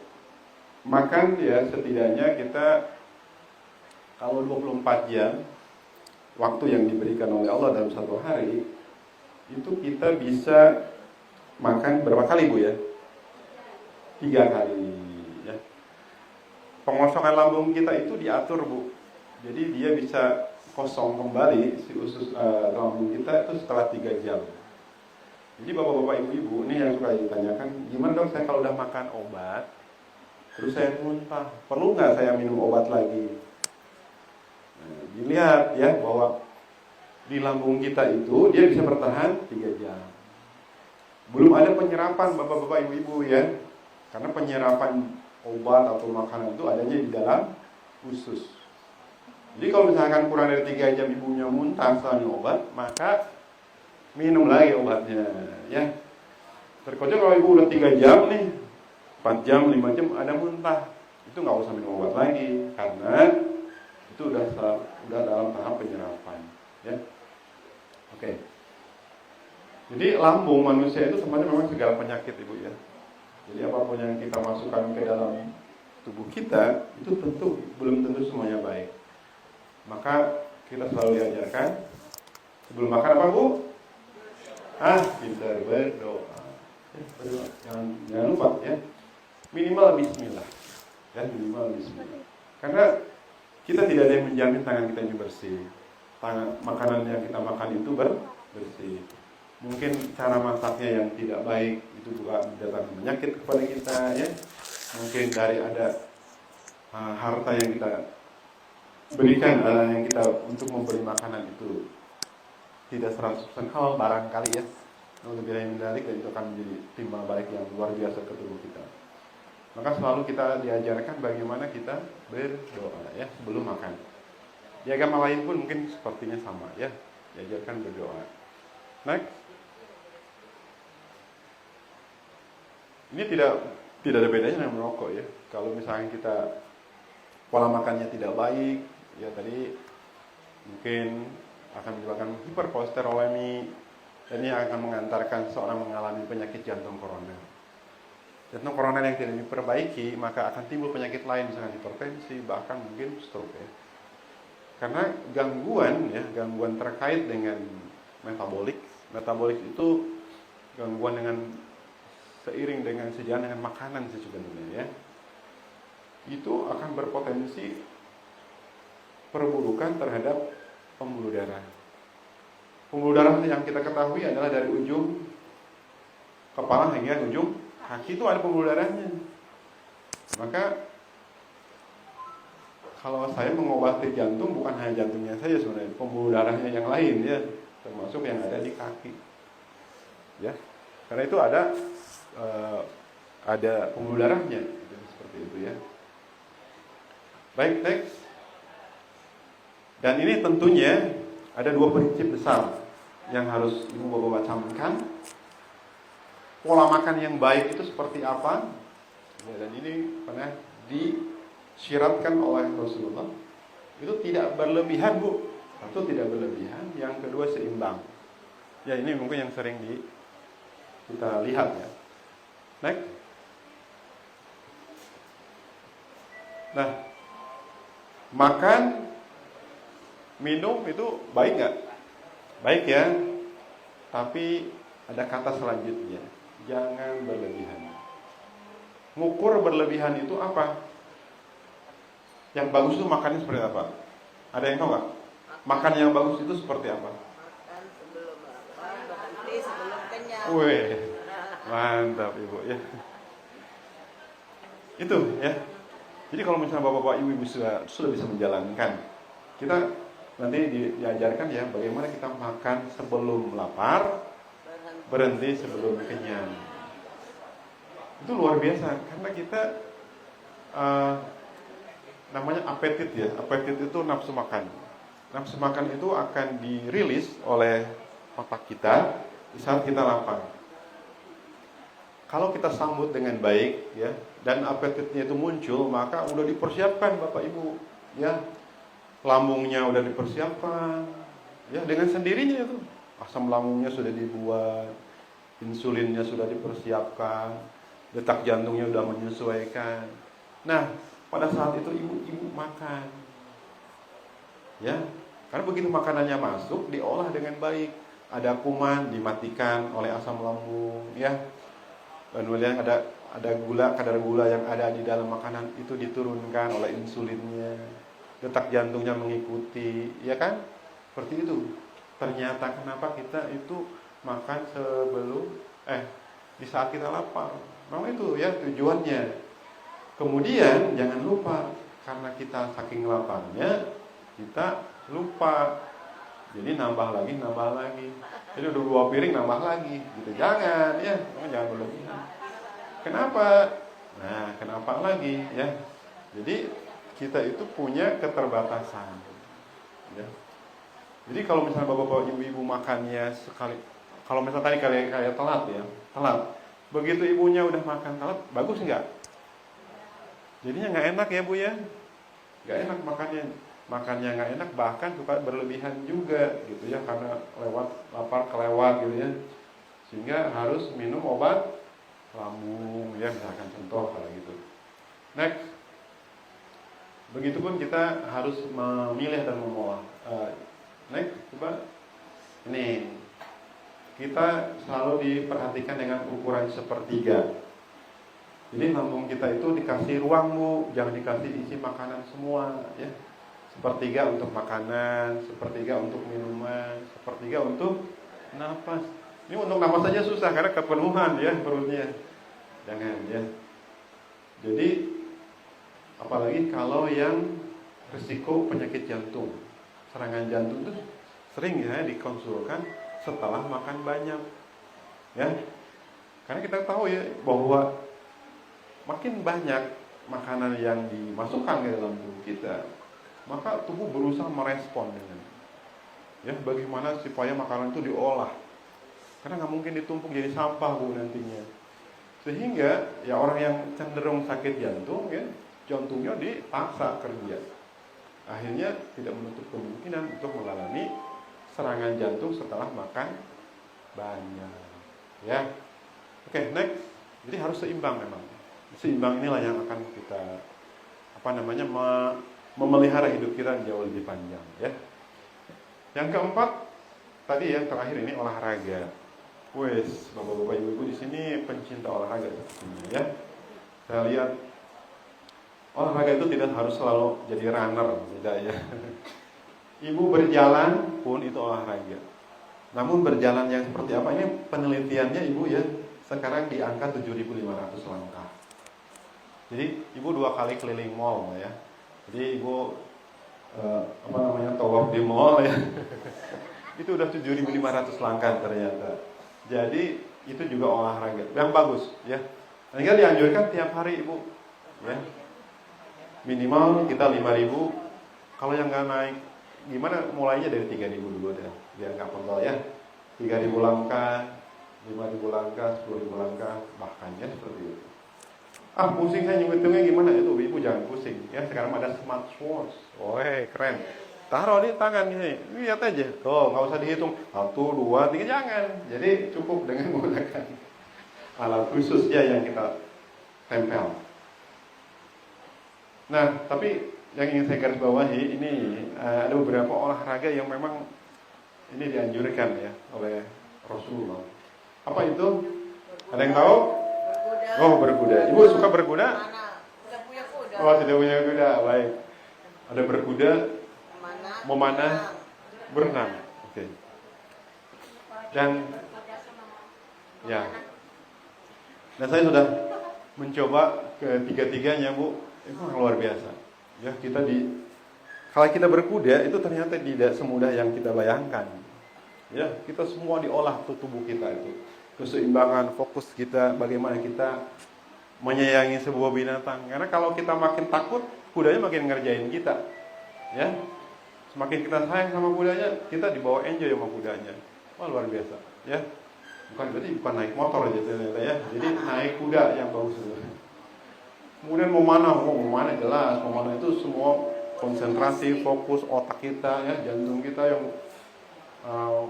[SPEAKER 2] makan ya setidaknya kita kalau 24 jam waktu yang diberikan oleh Allah dalam satu hari itu kita bisa makan berapa kali Bu ya? 3 kali ya. Pengosongan lambung kita itu diatur Bu. Jadi dia bisa kosong kembali si usus lambung kita itu setelah 3 jam. Jadi bapak-bapak ibu-ibu ini yang suka ditanyakan, gimana dong saya kalau udah makan obat, terus saya muntah, perlu nggak saya minum obat lagi? Nah, dilihat ya bahwa di lambung kita itu dia bisa bertahan 3 jam. Belum ada penyerapan bapak-bapak ibu-ibu ya, karena penyerapan obat atau makanan itu adanya di dalam usus. Jadi kalau misalkan kurang dari 3 jam ibunya muntah setelah minum obat, maka minum lagi obatnya ya. Terkecuali kalau ibu udah 3 jam nih, 4 jam, 5 jam ada muntah, itu nggak usah minum obat lagi karena itu udah dalam tahap penyerapan ya. Oke. Jadi lambung manusia itu sebenarnya memang segala penyakit Ibu ya. Jadi apapun yang kita masukkan ke dalam tubuh kita itu belum tentu semuanya baik. Maka kita selalu diajarkan sebelum makan apa Bu? Pintar berdoa. Jangan lupa ya. Minimal bismillah. Ya, minimal bismillah. Karena kita tidak ada yang menjamin tangan kita ini bersih. Makanan yang kita makan itu bersih. Mungkin cara masaknya yang tidak baik itu juga mendatangkan penyakit kepada kita ya. Mungkin dari ada harta yang kita berikan yang kita untuk memberi makanan itu tidak 100% halal barangkali ya. Lebih dari menarik dan itu akan menjadi timbal balik yang luar biasa ke tubuh kita. Maka selalu kita diajarkan bagaimana kita berdoa ya sebelum makan. Di agama lain pun mungkin sepertinya sama ya, diajarkan berdoa. Next. Ini tidak ada bedanya dengan merokok ya. Kalau misalnya kita pola makannya tidak baik, ya tadi mungkin akan menyebabkan hiperkolesterolemi Dan ini akan mengantarkan seorang mengalami penyakit jantung koroner. Jantung koroner yang tidak diperbaiki, maka akan timbul penyakit lain, misalnya hipertensi, bahkan mungkin stroke ya. Karena gangguan terkait dengan metabolik itu gangguan dengan seiring dengan sejalan dengan makanan sebenarnya ya. Itu akan berpotensi perburukan terhadap pembuluh darah. Pembuluh darah yang kita ketahui adalah dari ujung kepala hingga ujung kaki itu ada pembuluh darahnya. Maka kalau saya mengobati jantung bukan hanya jantungnya saja sebenarnya, pembuluh darahnya yang lain ya, termasuk yang ada di kaki. Ya. Karena itu ada pembuluh darahnya seperti itu ya. Baik, next. Dan ini tentunya ada dua prinsip besar yang harus ibu bapak camkan. Pola makan yang baik itu seperti apa? Ya, dan ini pernah disyiratkan oleh Rasulullah. Itu tidak berlebihan, Bu. Satu, tidak berlebihan. Yang kedua, seimbang. Ya, ini mungkin yang sering kita lihat ya. Next. Nah, makan, minum itu baik nggak? Baik ya. Tapi ada kata selanjutnya, jangan berlebihan. Ngukur berlebihan itu apa? Yang bagus itu makannya seperti apa? Ada yang tahu nggak? Makan yang bagus itu seperti apa?
[SPEAKER 3] Makan sebelum lapar, berhenti sebelum kenyang.
[SPEAKER 2] Wih, mantap ibu ya. Itu ya. Jadi kalau misalnya bapak-bapak, ibu-ibu sudah bisa menjalankan, kita nanti diajarkan ya bagaimana kita makan sebelum lapar, berhenti sebelum kenyang. Itu luar biasa karena kita namanya apetit ya. Apetit itu nafsu makan. Nafsu makan itu akan dirilis oleh otak kita di saat kita lapar. Kalau kita sambut dengan baik ya, dan apetitnya itu muncul, maka udah dipersiapkan Bapak Ibu ya. Lambungnya udah dipersiapkan ya, dengan sendirinya itu. Asam lambungnya sudah dibuat, insulinnya sudah dipersiapkan, detak jantungnya sudah menyesuaikan. Nah, pada saat itu ibu makan ya, karena begitu makanannya masuk, diolah dengan baik, ada kuman dimatikan oleh asam lambung ya. Kemudian ada gula, kadar gula yang ada di dalam makanan itu diturunkan oleh insulinnya, detak jantungnya mengikuti, ya kan? Seperti itu. Ternyata kenapa kita itu makan sebelum di saat kita lapar. Memang itu ya tujuannya. Kemudian jangan lupa, karena kita saking laparnya, kita lupa. Jadi nambah lagi. Jadi udah 2 piring nambah lagi, gitu. Jangan ya, jangan berlebihan. Kenapa? Nah, kenapa lagi ya? Jadi kita itu punya keterbatasan. Ya. Jadi kalau misalnya bapak-bapak, ibu-ibu makannya sekali, kalau misalnya tadi kayak telat ya, telat. Begitu ibunya udah makan telat, bagus nggak? Jadinya nggak enak ya bu ya, nggak enak makannya nggak enak, bahkan suka berlebihan juga gitu ya, karena lapar kelewat gitu ya, sehingga harus minum obat lambung ya, misalkan contoh kayak gitu. Next, begitupun kita harus memilih dan mengolah. Next, coba ini kita selalu diperhatikan dengan ukuran 1/3. Jadi lambung kita itu dikasih ruang bu, jangan dikasih isi makanan semua ya. 1/3 untuk makanan, 1/3 untuk minuman, 1/3 untuk napas. Ini untuk napas saja susah karena kepenuhan ya perutnya. Jangan ya. Jadi apalagi kalau yang risiko penyakit jantung, serangan jantung itu sering ya dikonsulkan setelah makan banyak. Ya. Karena kita tahu ya bahwa makin banyak makanan yang dimasukkan ke dalam tubuh kita, maka tubuh berusaha merespon dengan ya bagaimana supaya makanan itu diolah, karena nggak mungkin ditumpuk jadi sampah bu nantinya, sehingga ya orang yang cenderung sakit jantung ya, jantungnya dipaksa kerja, akhirnya tidak menutup kemungkinan untuk mengalami serangan jantung setelah makan banyak. Ya. Oke, next. Jadi harus seimbang memang. Seimbang inilah yang akan kita memelihara hidup kita jauh lebih panjang, ya. Yang keempat, tadi yang terakhir ini olahraga. Wes, bapak-bapak ibu-ibu di sini pencinta olahraga sepertinya, ya. Saya lihat olahraga itu tidak harus selalu jadi runner, tidak ya. Ibu berjalan pun itu olahraga. Namun berjalan yang seperti apa ini penelitiannya ibu ya, sekarang di angka 7.500 langkah. Jadi ibu 2 kali keliling mall ya. Jadi ibu tawaf di mall ya. Itu udah 7.500 langkah ternyata. Jadi itu juga olahraga yang bagus ya. Sehingga dianjurkan tiap hari ibu ya. Minimal kita 5.000. Kalau yang nggak naik gimana, mulainya dari 3.000 dulu deh, biar nggak pegel ya. 3.000 langkah, 5.000 langkah, 10.000 langkah, bahkan ya seperti itu. Pusing saya ngitungnya gimana itu, ibu jangan pusing ya. Sekarang ada smartwatch, keren. Taruh di tangan ini, lihat aja. Tuh, nggak usah dihitung 1, 2, 3, jangan. Jadi cukup dengan menggunakan alat khusus ya yang kita tempel. Nah, tapi yang ingin saya garis bawahi ini ada beberapa olahraga yang memang ini dianjurkan ya oleh Rasulullah. Apa itu? Ada yang tahu?
[SPEAKER 3] Berkuda.
[SPEAKER 2] Oh, berkuda. Ibu suka berkuda?
[SPEAKER 3] Mana? Tidak punya kuda.
[SPEAKER 2] Oh, tidak punya kuda. Baik. Ada berkuda,
[SPEAKER 3] Mana?
[SPEAKER 2] memanah, berenang. Oke. Dan ya. Dan saya sudah mencoba ketiga-tiganya, Bu. Itu luar biasa. Ya, kalau kita berkuda itu ternyata tidak semudah yang kita bayangkan. Ya, kita semua diolah tubuh kita itu. Keseimbangan, fokus kita, bagaimana kita menyayangi sebuah binatang. Karena kalau kita makin takut, kudanya makin ngerjain kita. Ya. Semakin kita sayang sama kudanya, kita dibawa enjoy sama kudanya. Wah, luar biasa, ya. Bukan naik motor aja ternyata ya. Jadi naik kuda yang bagus itu. Kemudian memanah jelas. Memanah itu semua konsentrasi, fokus otak kita ya, jantung kita yang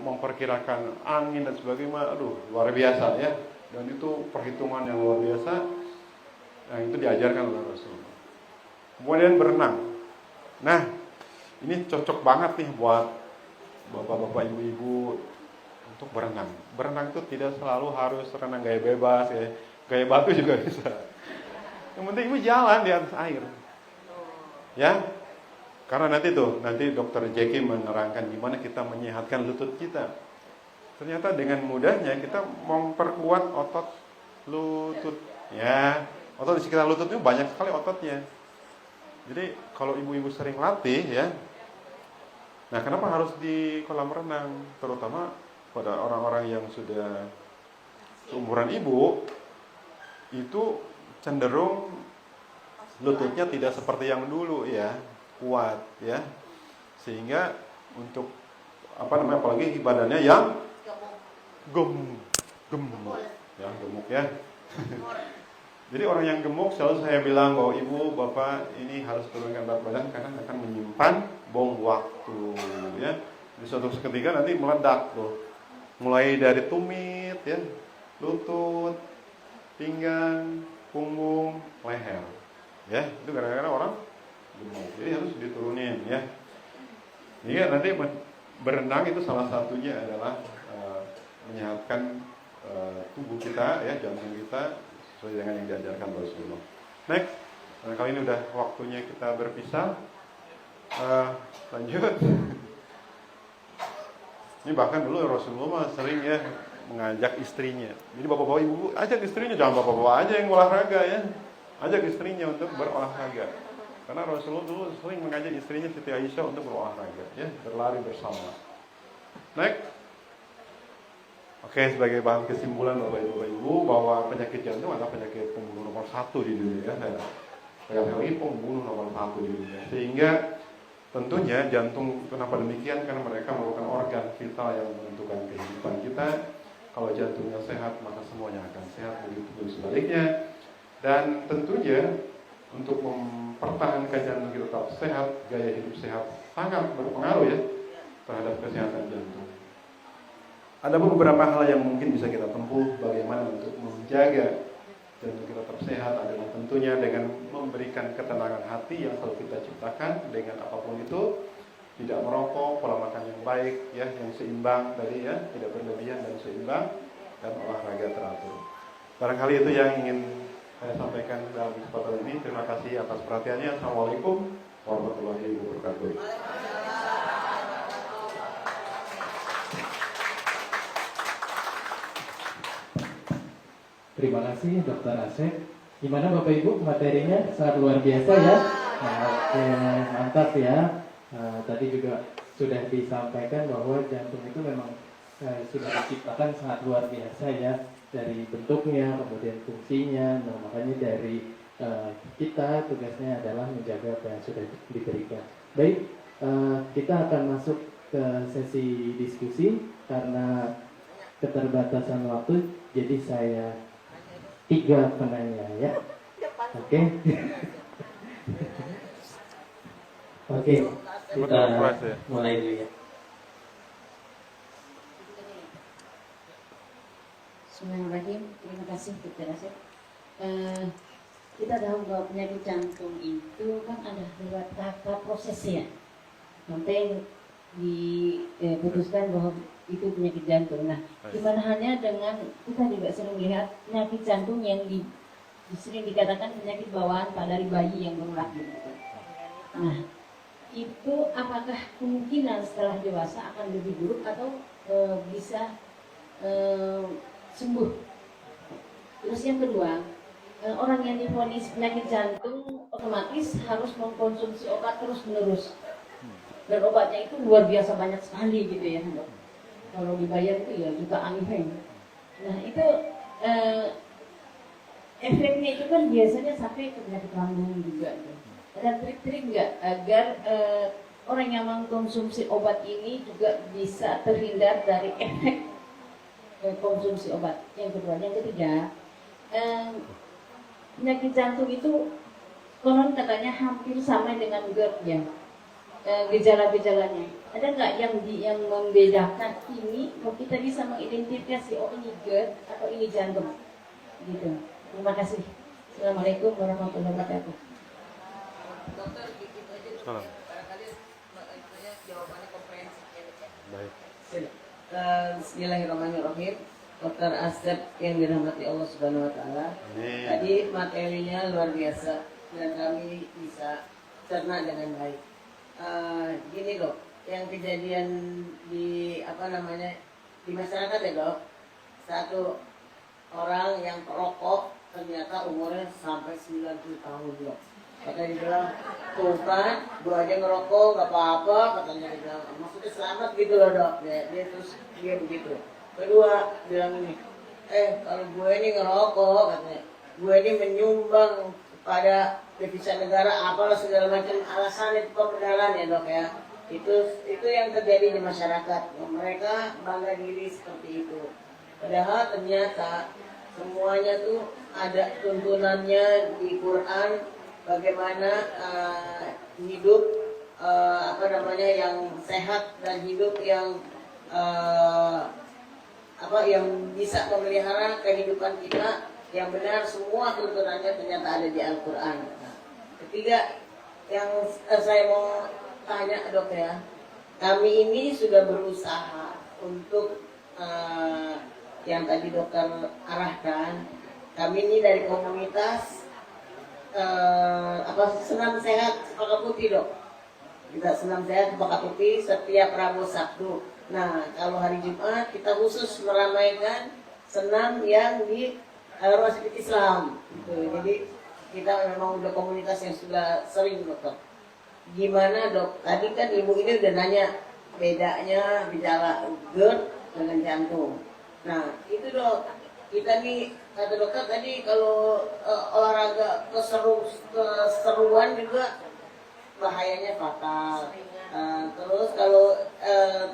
[SPEAKER 2] memperkirakan angin dan sebagainya. Aduh, luar biasa ya. Dan itu perhitungan yang luar biasa yang itu diajarkan oleh Rasulullah. Kemudian berenang. Nah, ini cocok banget nih buat bapak-bapak, ibu-ibu untuk berenang. Berenang itu tidak selalu harus renang gaya bebas ya. Gaya batu juga bisa. Yang penting ibu jalan di atas air. Ya. Karena nanti dokter Jackie menerangkan gimana kita menyehatkan lutut kita. Ternyata dengan mudahnya kita memperkuat otot lutut. Ya. Otot di sekitar lutut itu banyak sekali ototnya. Jadi kalau ibu-ibu sering latih ya. Nah, kenapa harus di kolam renang? Terutama pada orang-orang yang sudah seumuran ibu, itu cenderung lututnya tidak seperti yang dulu ya, kuat ya. Sehingga untuk apalagi badannya yang gemuk ya. Jadi orang yang gemuk selalu saya bilang bahwa ibu, bapak ini harus turunkan berat badan karena akan menyimpan bom waktu ya. Di suatu ketika nanti meledak tuh. Mulai dari tumit ya, lutut, pinggang, punggung, leher. Ya, itu kadang-kadang orang gemuk. Jadi harus diturunin ya. Jadi nanti berenang itu salah satunya adalah menyehatkan tubuh kita ya, jantung kita sesuai dengan yang diajarkan Rasulullah. Next, kali ini udah waktunya kita berpisah. Lanjut. Ini bahkan dulu Rasulullah sering ya mengajak istrinya. Jadi bapak-bapak ibu ajak istrinya, jangan bapak-bapak aja yang olahraga ya. Ajak istrinya untuk berolahraga. Karena Rasulullah dulu sering mengajak istrinya Siti Aisyah untuk berolahraga ya, berlari bersama. Next. Oke, sebagai bahan kesimpulan Bapak Ibu bahwa penyakit jantung adalah penyakit pembunuh nomor 1 di dunia. Sekali lagi pembunuh nomor 1 di dunia. Sehingga tentunya jantung kenapa demikian? Karena mereka merupakan organ vital yang menentukan kehidupan kita. Kalau jantungnya sehat, maka semuanya akan sehat. Begitu sebaliknya. Dan tentunya untuk mempertahankan jantung kita tetap sehat, gaya hidup sehat sangat berpengaruh ya terhadap kesehatan jantung. Ada beberapa hal yang mungkin bisa kita tempuh bagaimana untuk menjaga dan kita tetap sehat adalah tentunya dengan memberikan ketenangan hati yang selalu kita ciptakan dengan apapun itu, tidak merokok, pola makan yang baik, ya, yang seimbang tadi ya, tidak berlebihan dan seimbang, dan olahraga teratur. Barangkali itu yang ingin saya sampaikan dalam kesempatan ini. Terima kasih atas perhatiannya. Assalamualaikum warahmatullahi wabarakatuh.
[SPEAKER 1] Terima kasih Dr. Asep. Gimana Bapak Ibu, materinya sangat luar biasa ya. Nah, oke, mantap ya. Tadi juga sudah disampaikan bahwa jantung itu memang sudah diciptakan sangat luar biasa ya, dari bentuknya, kemudian fungsinya. Nah, makanya dari kita tugasnya adalah menjaga apa yang sudah diberikan. Baik, kita akan masuk ke sesi diskusi karena keterbatasan waktu. Jadi saya 3 penanya ya. Oke. Oke, kita mulai dulu ya.
[SPEAKER 4] Bismillahirrahmanirrahim. Terima kasih Dr. Asep. Kita tahu bahwa penyakit jantung itu kan ada beberapa prosesnya sampai diputuskan bahwa itu penyakit jantung. Nah, gimana halnya dengan kita juga sering melihat penyakit jantung yang sering dikatakan penyakit bawaan dari bayi yang baru lahir. Nah, itu apakah kemungkinan setelah dewasa akan lebih buruk atau bisa sembuh? Terus yang kedua, orang yang divonis penyakit jantung otomatis harus mengkonsumsi obat terus-menerus. Dan obatnya itu luar biasa banyak sekali gitu ya, dok. Kalau dibayar itu ya jutaan nih. Nah itu efeknya itu kan biasanya sampai ke penyakit lambung juga. Ada trik-trik nggak agar orang yang mengkonsumsi obat ini juga bisa terhindar dari efek konsumsi obat? Yang kedua, yang ketiga, penyakit jantung itu konon katanya hampir sama dengan GERD ya. Gejala-gejalanya ada nggak yang membedakan ini? Kalau kita bisa mengidentifikasi oh ini GERD atau ini jantung gitu. Terima kasih. Assalamualaikum warahmatullahi wabarakatuh.
[SPEAKER 3] Dokter, gitu aja. Barangkali jawabannya komprehensif ya.
[SPEAKER 2] Baik.
[SPEAKER 3] Bismillahirrahmanirrahim. Dr. Asep yang dirahmati Allah Subhanahu wa taala. Tadi materinya luar biasa dan kami bisa cerna dengan baik. Gini loh, yang kejadian di di masyarakat ya dok, satu orang yang perokok ternyata umurnya sampai 90 tahun dok. Katanya dibilang, tuh kan, gue aja ngerokok gak apa-apa, katanya dibilang, maksudnya selamat gitu loh dok. Dia begitu. Kedua bilang ini, kalau gue ini ngerokok katanya, gue ini menyumbang pada devisa negara apalah segala macam alasan itu pembenaran ya dok ya. Itu yang terjadi di masyarakat. Mereka bangga diri seperti itu. Padahal ternyata semuanya tuh ada tuntunannya di Quran bagaimana hidup yang sehat dan hidup yang yang bisa memelihara kehidupan kita yang benar. Semua tuntunannya ternyata ada di Al-Quran. Ketiga, yang saya mau tanya dok ya, kami ini sudah berusaha untuk yang tadi dokter arahkan. Kami ini dari komunitas senam sehat Cempaka Putih dok. Kita senam sehat Cempaka Putih setiap Rabu Sabtu. Nah kalau hari Jumat kita khusus meramaikan senam yang di Rumah Sakit Islam gitu. Jadi kita memang udah komunitas yang sudah sering dokter. Gimana dok? Tadi kan ibu ini udah nanya bedanya gejala GERD dengan jantung. Nah itu dok, kita nih kata dokter tadi kalau olahraga keseruan juga bahayanya fatal.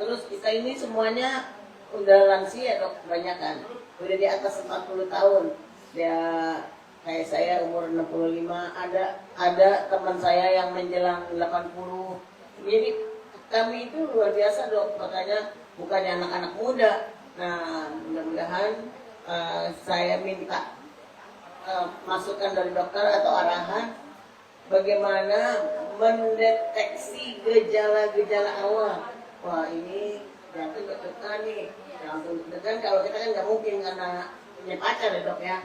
[SPEAKER 3] Terus kita ini semuanya udah lansia dok, kebanyakan udah di atas 40 tahun ya. Kayak saya umur 65, ada teman saya yang menjelang 80. Jadi kami itu luar biasa dok, makanya bukannya anak-anak muda, Nah, mudah-mudahan saya minta masukan dari dokter atau arahan bagaimana mendeteksi gejala-gejala awal. Wah, ini jantung deg-degan nih. Jantung deg-degan kalau kita kan nggak mungkin karena punya pacar ya dok ya.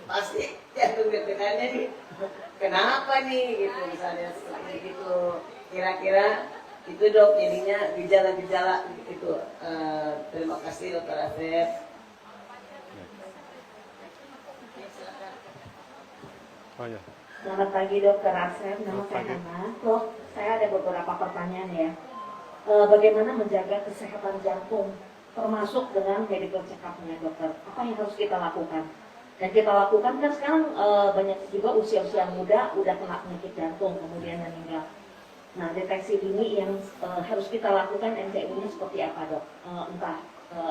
[SPEAKER 3] Pasti jantung deg-degannya nih. Kenapa nih gitu misalnya seperti itu. Kira-kira itu dok jadinya gejala-gejala itu. Terima kasih dokter Asep.
[SPEAKER 2] Oh ya.
[SPEAKER 5] Selamat pagi Dokter Asep, nama saya Hana. Dok, saya ada beberapa pertanyaan ya. Bagaimana menjaga kesehatan jantung, termasuk dengan medical check-up-nya dokter? Apa yang harus kita lakukan? Dan kita lakukan kan sekarang banyak juga usia-usia muda udah kena penyakit jantung, kemudian meninggal. Nah, deteksi dini yang harus kita lakukan MCU-nya seperti apa dok? Entah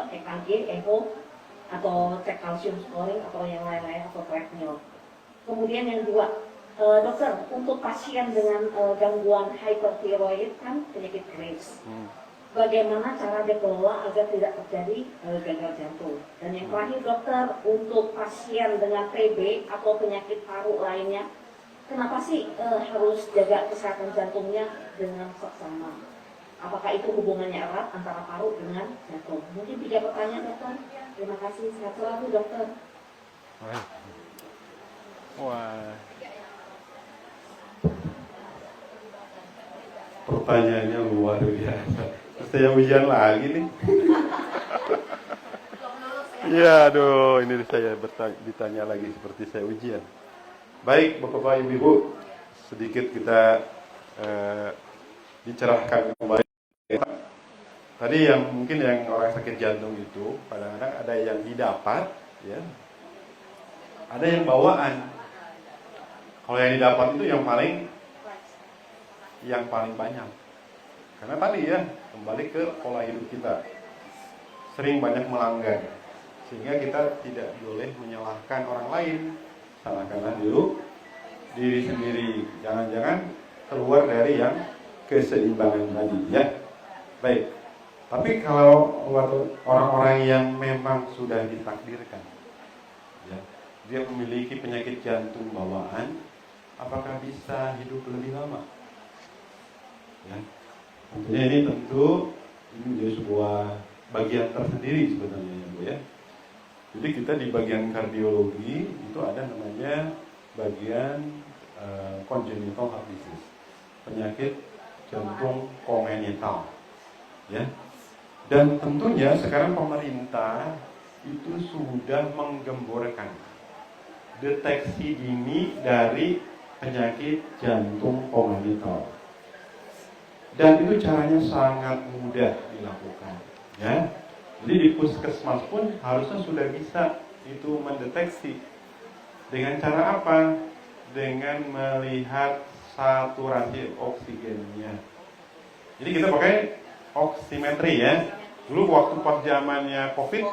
[SPEAKER 5] EKG, echo, atau cek kalsium scoring, atau yang lain-lain, atau treadmill. Kemudian yang kedua, dokter, untuk pasien dengan gangguan hyperthyroid kan penyakit Graves, bagaimana cara dikelola agar tidak terjadi gagal jantung? Dan yang terakhir dokter, untuk pasien dengan TB atau penyakit paru lainnya, kenapa sih harus jaga kesehatan jantungnya dengan seksama? Apakah itu hubungannya erat antara paru dengan jantung? Mungkin 3 pertanyaan dokter. Terima kasih, sehat selalu dokter.
[SPEAKER 2] Wah. Pertanyaannya luar biasa. Saya ujian lagi nih. Ya, aduh, ini saya ditanya lagi seperti saya ujian. Baik, Bapak Ibu, sedikit kita dicerahkan kembali. Tadi yang mungkin yang orang sakit jantung itu, kadang-kadang ada yang didapat, ya, ada yang bawaan. Kalau yang didapat itu yang paling banyak. Karena tadi ya, kembali ke pola hidup kita. Sering banyak melanggar. Sehingga kita tidak boleh menyalahkan orang lain. Salahkanlah dulu diri sendiri. Jangan-jangan keluar dari yang keseimbangan tadi ya. Baik. Tapi kalau orang-orang yang memang sudah ditakdirkan, ya, dia memiliki penyakit jantung bawaan, apakah bisa hidup lebih lama? Ya, tentunya ini menjadi sebuah bagian tersendiri sebenarnya ya Bu ya. Jadi kita di bagian kardiologi itu ada namanya bagian congenital heart disease, penyakit jantung kongenital, ya. Dan tentunya sekarang pemerintah itu sudah menggemborkan deteksi dini dari penyakit jantung kongenital. Dan itu caranya sangat mudah dilakukan, ya. Jadi di puskesmas pun harusnya sudah bisa itu mendeteksi. Dengan cara apa? Dengan melihat saturasi oksigennya. Jadi kita pakai oximetri ya. Dulu waktu pas zamannya COVID,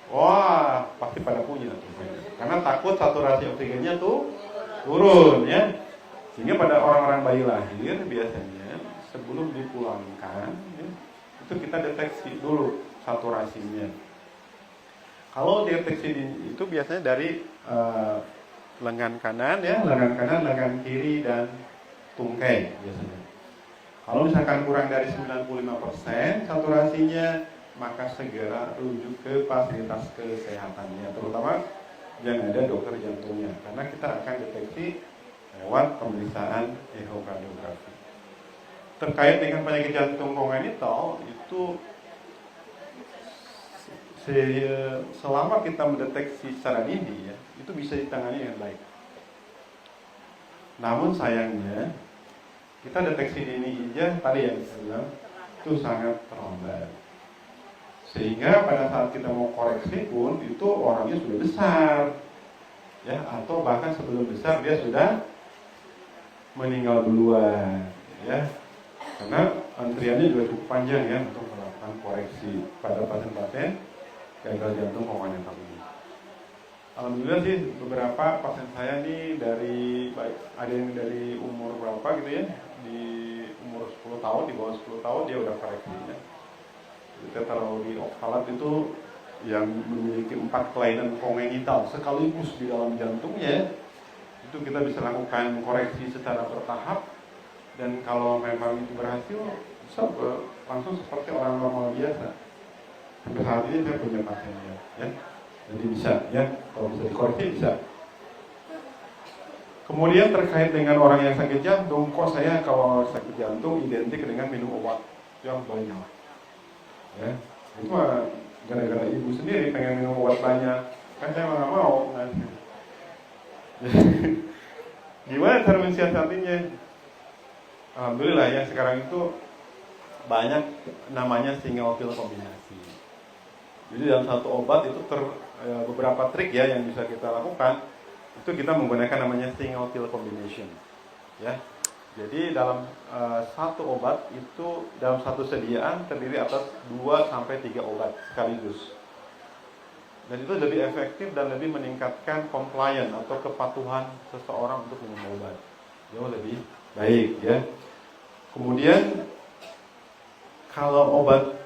[SPEAKER 2] wah pasti pada punya. Karena takut saturasi oksigennya tuh turun ya. Sehingga pada orang-orang bayi lahir biasanya sebelum dipulangkan ya, itu kita deteksi dulu saturasinya. Kalau deteksi itu biasanya dari lengan kanan ya, lengan kiri dan tungkai biasanya. Kalau misalkan kurang dari 95% saturasinya, maka segera rujuk ke fasilitas kesehatannya, terutama yang ada dokter jantungnya, karena kita akan deteksi lewat pemeriksaan ehokardiografi. Terkait dengan penyakit jantung kongenital itu selama kita mendeteksi secara dini ya, itu bisa ditangani dengan baik. Namun sayangnya kita deteksi dini aja tadi yang saya bilang itu sangat terlambat. Sehingga pada saat kita mau koreksi pun itu orangnya sudah besar. Ya, atau bahkan sebelum besar dia sudah meninggal duluan, ya. Karena antriannya juga cukup panjang ya untuk melakukan koreksi pada pasien-pasien gagal jantung kongenital ini. Alhamdulillah sih beberapa pasien saya nih ada yang dari umur berapa gitu ya, di umur 10 tahun, di bawah 10 tahun dia udah koreksinya. Kita taruh di oxalat itu yang memiliki 4 kelainan kongenital sekaligus di dalam jantungnya, itu kita bisa lakukan koreksi secara bertahap, dan kalau memang itu berhasil, bisa langsung seperti orang normal biasa. Sampai saat ini saya punya pasiennya, ya. Jadi bisa, ya, kalau bisa dikoreksi bisa. Kemudian terkait dengan orang yang sakit jantung, kok saya kalau sakit jantung identik dengan minum obat yang banyak, ya. Itu mah gara-gara ibu sendiri pengen minum obat banyak, kan saya nggak mau. Kan. Gimana cara mensiasatinya? Alhamdulillah ya, sekarang itu banyak namanya single pill kombinasi. Jadi dalam satu obat itu beberapa trik ya yang bisa kita lakukan. Itu kita menggunakan namanya single pill combination, ya. Jadi dalam satu obat itu dalam satu sediaan terdiri atas 2 sampai 3 obat sekaligus. Dan itu lebih efektif dan lebih meningkatkan compliance atau kepatuhan seseorang untuk minum obat. Jauh lebih baik, ya. Kemudian kalau obat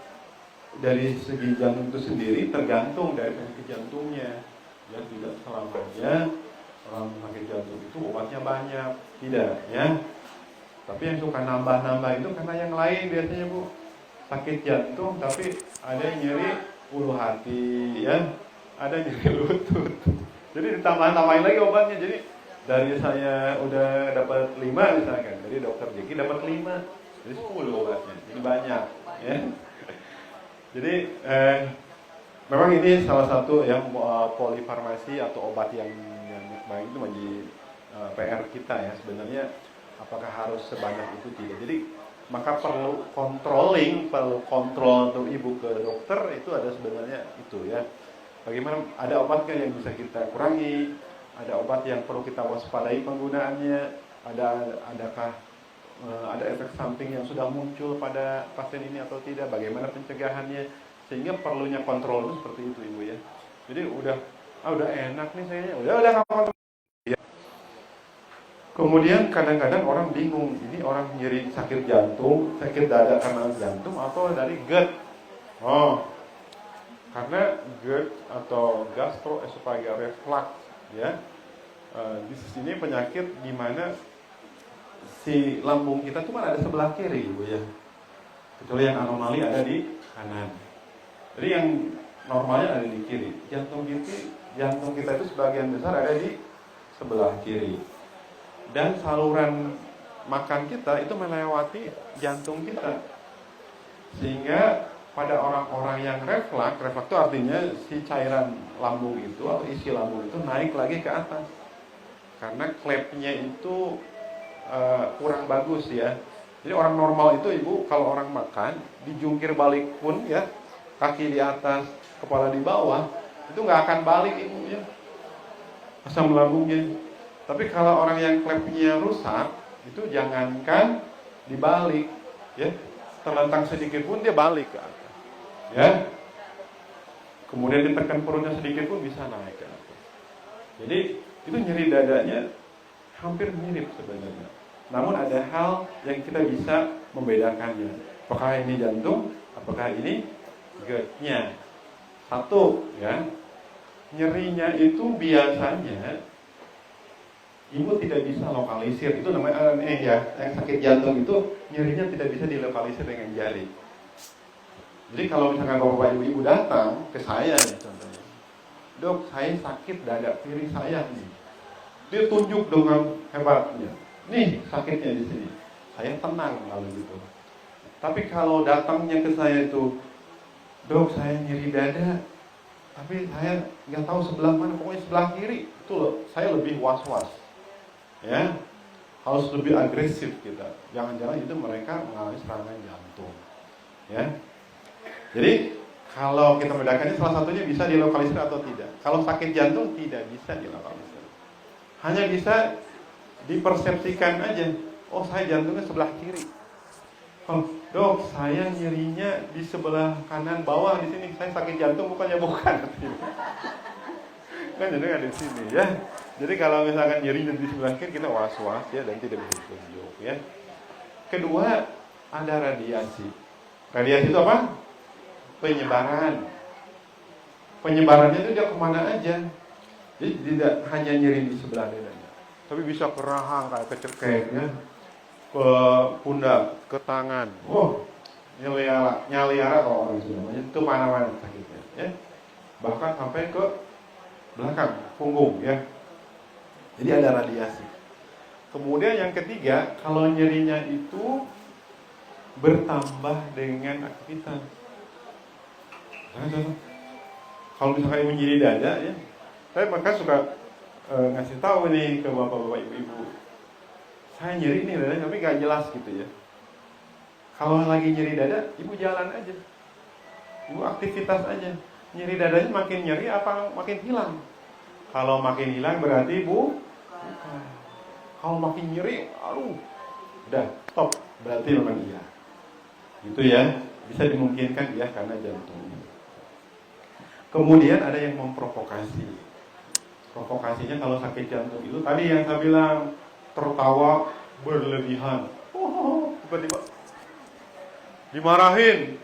[SPEAKER 2] dari segi jantung itu sendiri tergantung dari penyakit jantungnya, ya. Tidak selamanya orang sakit jantung itu obatnya banyak, tidak, ya. Tapi yang suka nambah-nambah itu karena yang lain biasanya, Bu. Sakit jantung tapi ada yang nyeri ulu hati, ya. Ada yang nyeri lutut. Jadi ditambah-tambahin lagi obatnya. Jadi dari saya udah dapat 5 misalkan, dari dokter Jeki dapat 5, jadi 10 obatnya. Jadi banyak, ya. Jadi memang ini salah satu yang polifarmasi atau obat yang baik itu menjadi PR kita ya sebenarnya, apakah harus sebanyak itu tidak. Jadi maka perlu kontrol untuk ibu ke dokter itu ada sebenarnya itu ya. Bagaimana ada obat yang bisa kita kurangi, ada obat yang perlu kita waspadai penggunaannya, adakah ada efek samping yang sudah muncul pada pasien ini atau tidak, bagaimana pencegahannya, sehingga perlunya kontrol itu seperti itu ibu ya. Jadi udah enak nih saya, udah nggak kontrol. Ya. Kemudian kadang-kadang orang bingung, ini orang nyeri sakit jantung, sakit dada karena jantung atau dari GERD. Karena GERD atau gastroesophageal reflux, ya. Di sini penyakit di mana si lambung kita tuh kan ada sebelah kiri, ibu ya. Kecuali yang anomali ada di kanan. Jadi yang normalnya ada di kiri. Jantung kita itu sebagian besar ada di sebelah kiri. Dan saluran makan kita itu melewati jantung kita. Sehingga pada orang-orang yang reflux itu artinya si cairan lambung itu atau isi lambung itu naik lagi ke atas. Karena klepnya itu kurang bagus ya. Jadi orang normal itu ibu kalau orang makan dijungkir balik pun ya, kaki di atas, kepala di bawah, itu nggak akan balik ibu ya, asam lambungnya. Tapi kalau orang yang klepnya rusak, itu jangankan dibalik, ya, terlentang sedikit pun dia balik ke atas, ya. Kemudian ditekan perutnya sedikit pun bisa naik ke atas. Jadi itu nyeri dadanya hampir mirip sebenarnya. Namun ada hal yang kita bisa membedakannya. Apakah ini jantung, apakah ini GERD-nya. Satu, ya, nyerinya itu biasanya ibu tidak bisa lokalisir. Itu namanya RNA ya. Yang sakit jantung itu nyerinya tidak bisa dilokalisir dengan jari. Jadi kalau misalkan bapak ibu datang ke saya nih contohnya, dok saya sakit dada kiri saya nih. Dia tunjuk dengan hebatnya. Nih sakitnya di sini. Saya tenang lalu gitu. Tapi kalau datangnya ke saya itu, dok saya nyeri dada, tapi saya nggak tahu sebelah mana, pokoknya sebelah kiri. Itu loh, saya lebih was-was. Ya, harus lebih agresif kita. Jangan-jangan itu mereka mengalami serangan jantung. Ya. Jadi kalau kita membedakannya salah satunya bisa dilokalisir atau tidak. Kalau sakit jantung tidak bisa dilokalisir. Hanya bisa dipersepsikan aja. Oh saya jantungnya sebelah kiri. Oh dok saya nyerinya di sebelah kanan bawah di sini. Saya sakit jantung bukan. Kan jadi ada di sini ya. Jadi kalau misalkan nyerinya di sebelah kiri kita was-was ya dan tidak bisa ditunjuk ya. Kedua ada radiasi. Radiasi itu apa? Penyebaran. penyebarannya itu dia kemana aja. Jadi tidak hanya nyeri di sebelah dadanya, tapi bisa ke rahang kayak ke cekek, ya, ke pundak, ke tangan. Oh, nyaliara kalau orang Sunda, itu mana-mana sakitnya, ya. Bahkan sampai ke belakang, punggung, ya. Jadi ada radiasi. Kemudian yang ketiga, kalau nyerinya itu bertambah dengan aktivitas. Kalau misalkan ibu nyeri dada, ya, saya maka suka ngasih tahu nih ke bapak-bapak ibu-ibu, saya nyeri nih dada tapi gak jelas gitu ya. Kalau lagi nyeri dada, ibu jalan aja, ibu aktivitas aja. Nyeri dadanya makin nyeri apa makin hilang? Kalau makin hilang berarti ibu bukan. Kalau makin nyeri, aduh, udah stop, berarti memang iya. Gitu ya, bisa dimungkinkan ya karena jantung. Kemudian ada yang memprovokasi. Provokasinya kalau sakit jantung itu tadi yang saya bilang, tertawa berlebihan. Tiba-tiba dimarahin,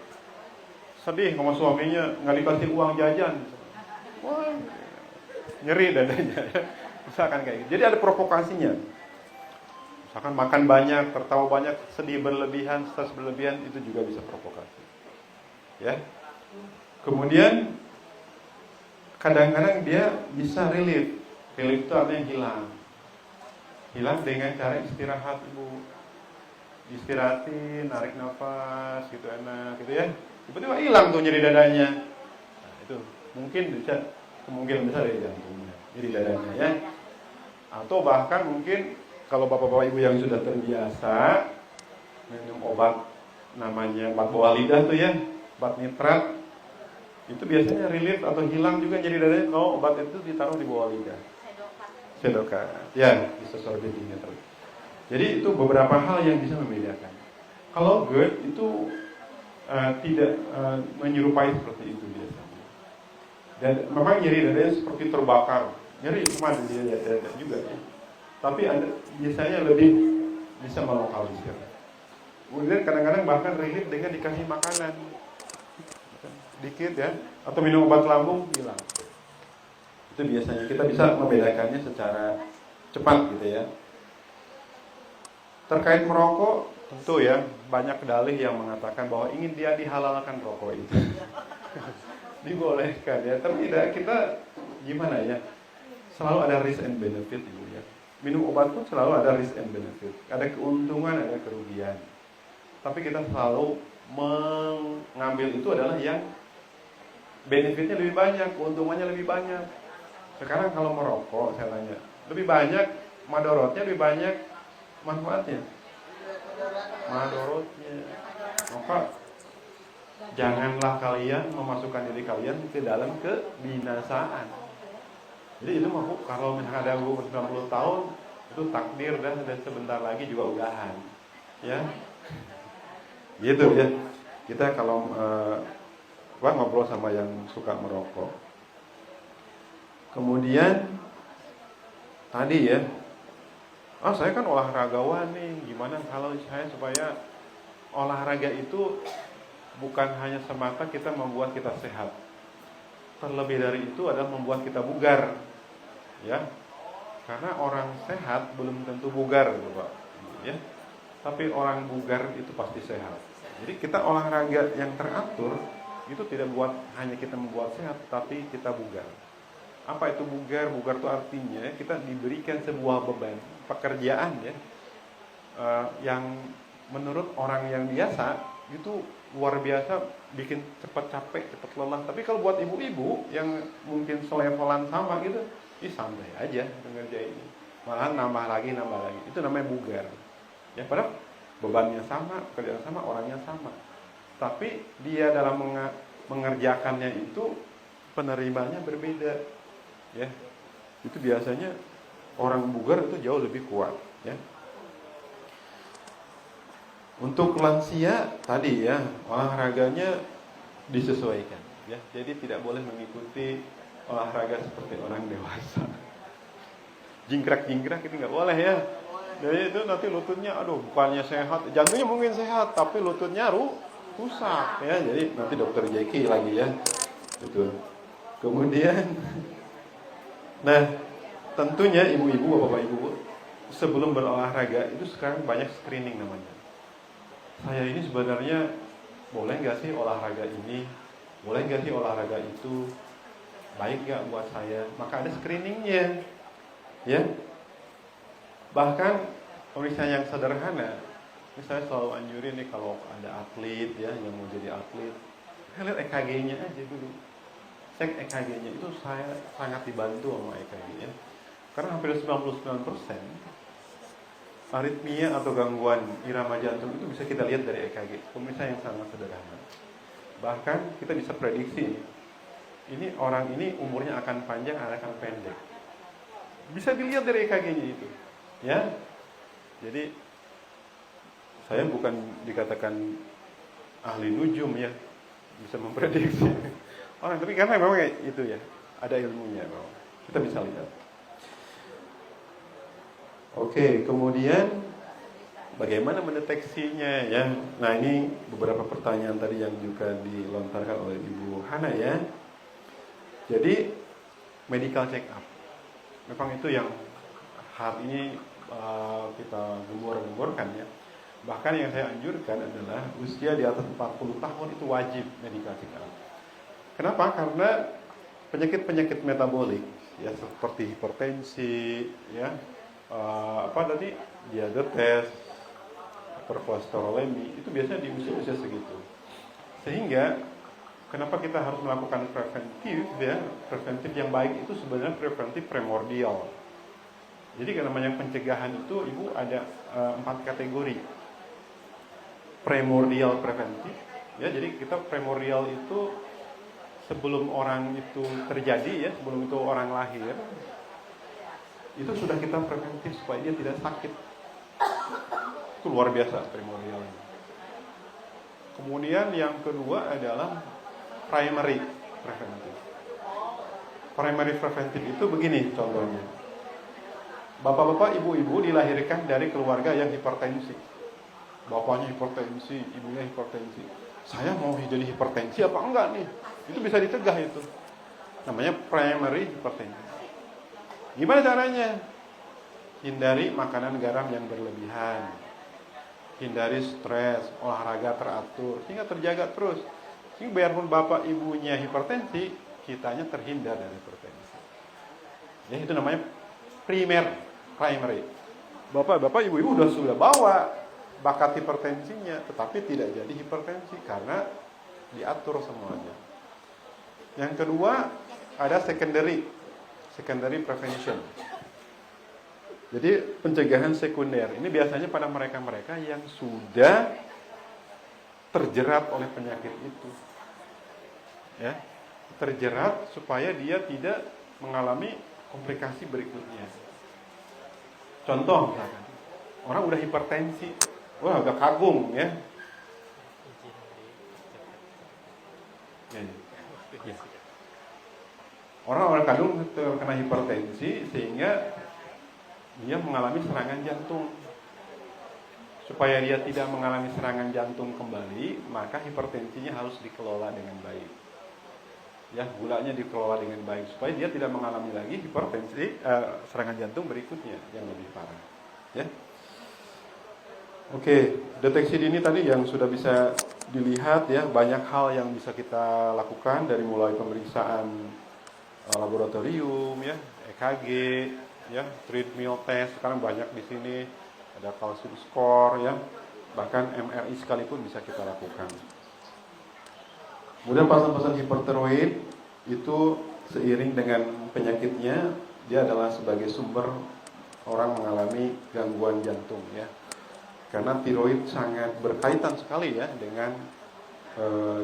[SPEAKER 2] sedih sama suaminya, nggak dikasih uang jajan. Wah, nyeri dadanya. Misalkan kayak gitu. Jadi ada provokasinya. Misalkan makan banyak, tertawa banyak, sedih berlebihan, stres berlebihan, itu juga bisa provokasi. Ya. Kemudian kadang-kadang dia bisa relief. Relief itu artinya hilang. Hilang dengan cara istirahat ibu. Istirahatin, narik nafas, gitu enak, gitu ya. Tiba-tiba hilang tuh nyeri dadanya. Nah, itu mungkin bisa, kemungkinan besar dari jantungnya, nyeri dadanya ya. Atau bahkan mungkin kalau bapak-bapak ibu yang sudah terbiasa minum obat namanya obat bawah lidah tuh ya, obat nitrat. Itu biasanya relief atau hilang juga nyeri dadanya kalau obat itu ditaruh di bawah lidah. Sedokan. Ya, bisa sorbetingnya terus. Jadi itu beberapa hal yang bisa membedakan. Kalau GERD itu tidak menyerupai seperti itu biasanya. Dan memang nyeri dadanya seperti terbakar. Nyeri cuma di dada juga ya. Tapi biasanya lebih bisa melokalisir. Kemudian kadang-kadang bahkan relief dengan dikasih makanan. Dikit ya, atau minum obat lambung hilang. Itu biasanya kita bisa membedakannya secara cepat gitu ya. Terkait merokok, tentu ya banyak dalih yang mengatakan bahwa ingin dia dihalalkan rokok itu. Dibolehkan ya, tapi tidak, kita gimana ya? Selalu ada risk and benefit ibu ya. Minum obat pun selalu ada risk and benefit. Ada keuntungan, ada kerugian. Tapi kita selalu mengambil itu adalah yang benefitnya lebih banyak, keuntungannya lebih banyak. Sekarang kalau merokok, saya tanya, lebih banyak madorotnya, lebih banyak manfaatnya. Madorotnya. Maka janganlah kalian memasukkan diri kalian ke dalam kebinasaan. Jadi itu mau kalau misalnya ada umur 90 tahun, itu takdir dan sebentar lagi juga udahan. Ya. Gitu ya. Kita kalau ngobrol sama yang suka merokok. Kemudian tadi ya, saya kan olahragawan nih, gimana kalau saya supaya olahraga itu bukan hanya semata kita membuat kita sehat, terlebih dari itu adalah membuat kita bugar, ya. Karena orang sehat belum tentu bugar, Pak, ya. Tapi orang bugar itu pasti sehat. Jadi kita olahraga yang teratur itu tidak buat hanya kita membuat sehat, tapi kita bugar. Apa itu bugar? Bugar itu artinya kita diberikan sebuah beban pekerjaan ya, yang menurut orang yang biasa itu luar biasa, bikin cepat capek, cepat lelah. Tapi kalau buat ibu-ibu yang mungkin selevelan sama gitu, santai aja ngerjain ini. Malahan nambah lagi. Itu namanya bugar. Ya, padahal bebannya sama, kerjaan sama, orangnya sama. Tapi dia dalam mengerjakannya itu penerimanya berbeda, ya. Itu biasanya orang bugar itu jauh lebih kuat, ya. Untuk lansia tadi ya, olahraganya disesuaikan, ya. Jadi tidak boleh mengikuti olahraga seperti orang dewasa. Jingkrak-jingkrak itu nggak boleh ya. Jadi itu nanti lututnya, bukannya sehat, jantungnya mungkin sehat, tapi lututnya rusak ya. Jadi nanti dokter Jeki lagi ya. Itu. Kemudian, nah tentunya ibu-ibu, bapak-bapak ibu, sebelum berolahraga itu sekarang banyak screening namanya. Saya ini sebenarnya boleh nggak sih olahraga ini, boleh nggak sih olahraga itu, baik nggak buat saya? Maka ada screeningnya, ya. Bahkan pemeriksaan yang sederhana, ini saya selalu anjurin nih kalau ada atlet ya yang mau jadi atlet, saya lihat EKG-nya aja dulu. Cek EKG-nya itu saya sangat dibantu sama EKG-nya. Karena hampir 99% aritmia atau gangguan irama jantung itu bisa kita lihat dari EKG. Pemeriksaan yang sangat sederhana. Bahkan kita bisa prediksi ini orang ini umurnya akan panjang akan pendek. Bisa dilihat dari EKG-nya itu. Ya. Jadi saya bukan dikatakan ahli nujum ya, bisa memprediksi orang, tapi karena memang itu ya, ada ilmunya memang. Kita bisa lihat. Oke, kemudian bagaimana mendeteksinya ya? Nah, ini beberapa pertanyaan tadi yang juga dilontarkan oleh Ibu Hana ya. Jadi medical check up, memang itu yang hari ini kita gembor-gemborkan ya. Bahkan yang saya anjurkan adalah usia di atas 40 tahun itu wajib medical check up. Kenapa? Karena penyakit-penyakit metabolik ya seperti hipertensi ya, diabetes, hiperkolesterolemi itu biasanya di usia-usia segitu. Sehingga kenapa kita harus melakukan preventif ya? Preventif yang baik itu sebenarnya preventif primordial. Jadi kalau namanya pencegahan itu Ibu ada 4 kategori. Primordial preventif ya, jadi kita primordial itu sebelum orang itu terjadi ya, sebelum itu orang lahir, itu sudah kita preventif supaya dia tidak sakit. Itu luar biasa primordialnya. Kemudian yang kedua adalah primary preventif. Primary preventif itu begini contohnya. Bapak-bapak, ibu-ibu dilahirkan dari keluarga yang hipertensi. Bapaknya hipertensi, ibunya hipertensi. Saya mau jadi hipertensi apa enggak nih? Itu bisa dicegah itu. Namanya primary hypertension. Gimana caranya? Hindari makanan garam yang berlebihan. Hindari stres, olahraga teratur, sehingga terjaga terus. Sehingga biarpun bapak ibunya hipertensi, kitanya terhindar dari hipertensi. Ya, itu namanya primary. Bapak ibu-ibu sudah bawa bakat hipertensinya, tetapi tidak jadi hipertensi karena diatur semuanya. Yang kedua ada secondary prevention. Jadi pencegahan sekunder ini biasanya pada mereka-mereka yang sudah terjerat oleh penyakit itu, ya, terjerat supaya dia tidak mengalami komplikasi berikutnya. Contoh misalkan orang udah hipertensi, wah udah kagum ya. Orang kandung terkena hipertensi sehingga dia mengalami serangan jantung. Supaya dia tidak mengalami serangan jantung kembali, maka hipertensinya harus dikelola dengan baik. Ya, gulanya dikelola dengan baik supaya dia tidak mengalami lagi hipertensi serangan jantung berikutnya yang lebih parah. Ya. Oke, deteksi dini tadi yang sudah bisa dilihat ya, banyak hal yang bisa kita lakukan dari mulai pemeriksaan laboratorium ya, EKG ya, treadmill test sekarang banyak di sini, ada kalsium score ya, bahkan MRI sekalipun bisa kita lakukan. Kemudian pasien-pasien hipertiroid itu seiring dengan penyakitnya dia adalah sebagai sumber orang mengalami gangguan jantung ya. Karena tiroid sangat berkaitan sekali ya dengan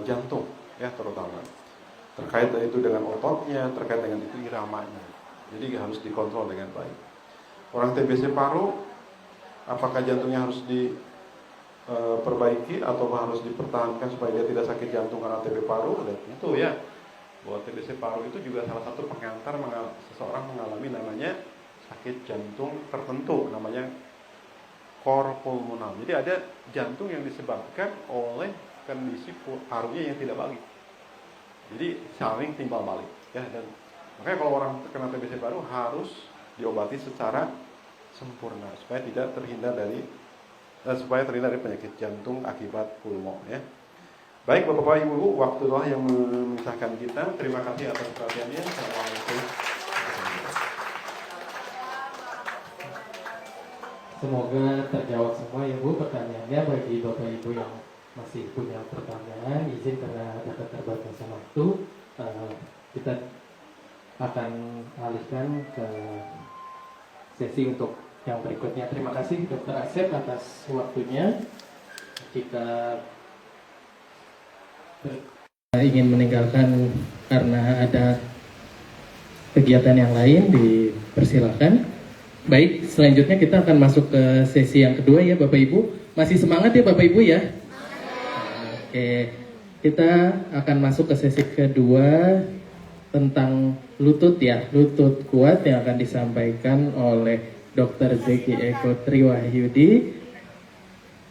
[SPEAKER 2] jantung ya, terutama terkait itu dengan ototnya, terkait dengan itu iramanya. Jadi harus dikontrol dengan baik. Orang TBC paru, apakah jantungnya harus diperbaiki atau harus dipertahankan supaya dia tidak sakit jantung karena TB paru? Dan itu ya, bahwa TBC paru itu juga salah satu pengantar seseorang mengalami namanya sakit jantung tertentu, namanya cor pulmonal. Jadi ada jantung yang disebabkan oleh kondisi parunya yang tidak balik. Jadi saling timbal balik. Ya, dan makanya kalau orang terkena TBC paru harus diobati secara sempurna supaya tidak terhindar dari penyakit jantung akibat pulmo ya. Baik Bapak Ibu, waktu doa yang memisahkan kita. Terima kasih atas perhatiannya. Assalamualaikum.
[SPEAKER 1] Semoga terjawab semua ya Bu pertanyaannya. Bagi Bapak Ibu yang masih punya pertanyaan, izin karena ada keterbatasan waktu, kita akan alihkan ke sesi untuk yang berikutnya. Terima kasih Dr. Asep atas waktunya. Jika ingin meninggalkan karena ada kegiatan yang lain, dipersilakan. Baik, selanjutnya kita akan masuk ke sesi yang kedua ya Bapak Ibu. Masih semangat ya Bapak Ibu ya? Oke, kita akan masuk ke sesi kedua tentang lutut ya, lutut kuat yang akan disampaikan oleh Dr. Zeki Eko Triwahyudi.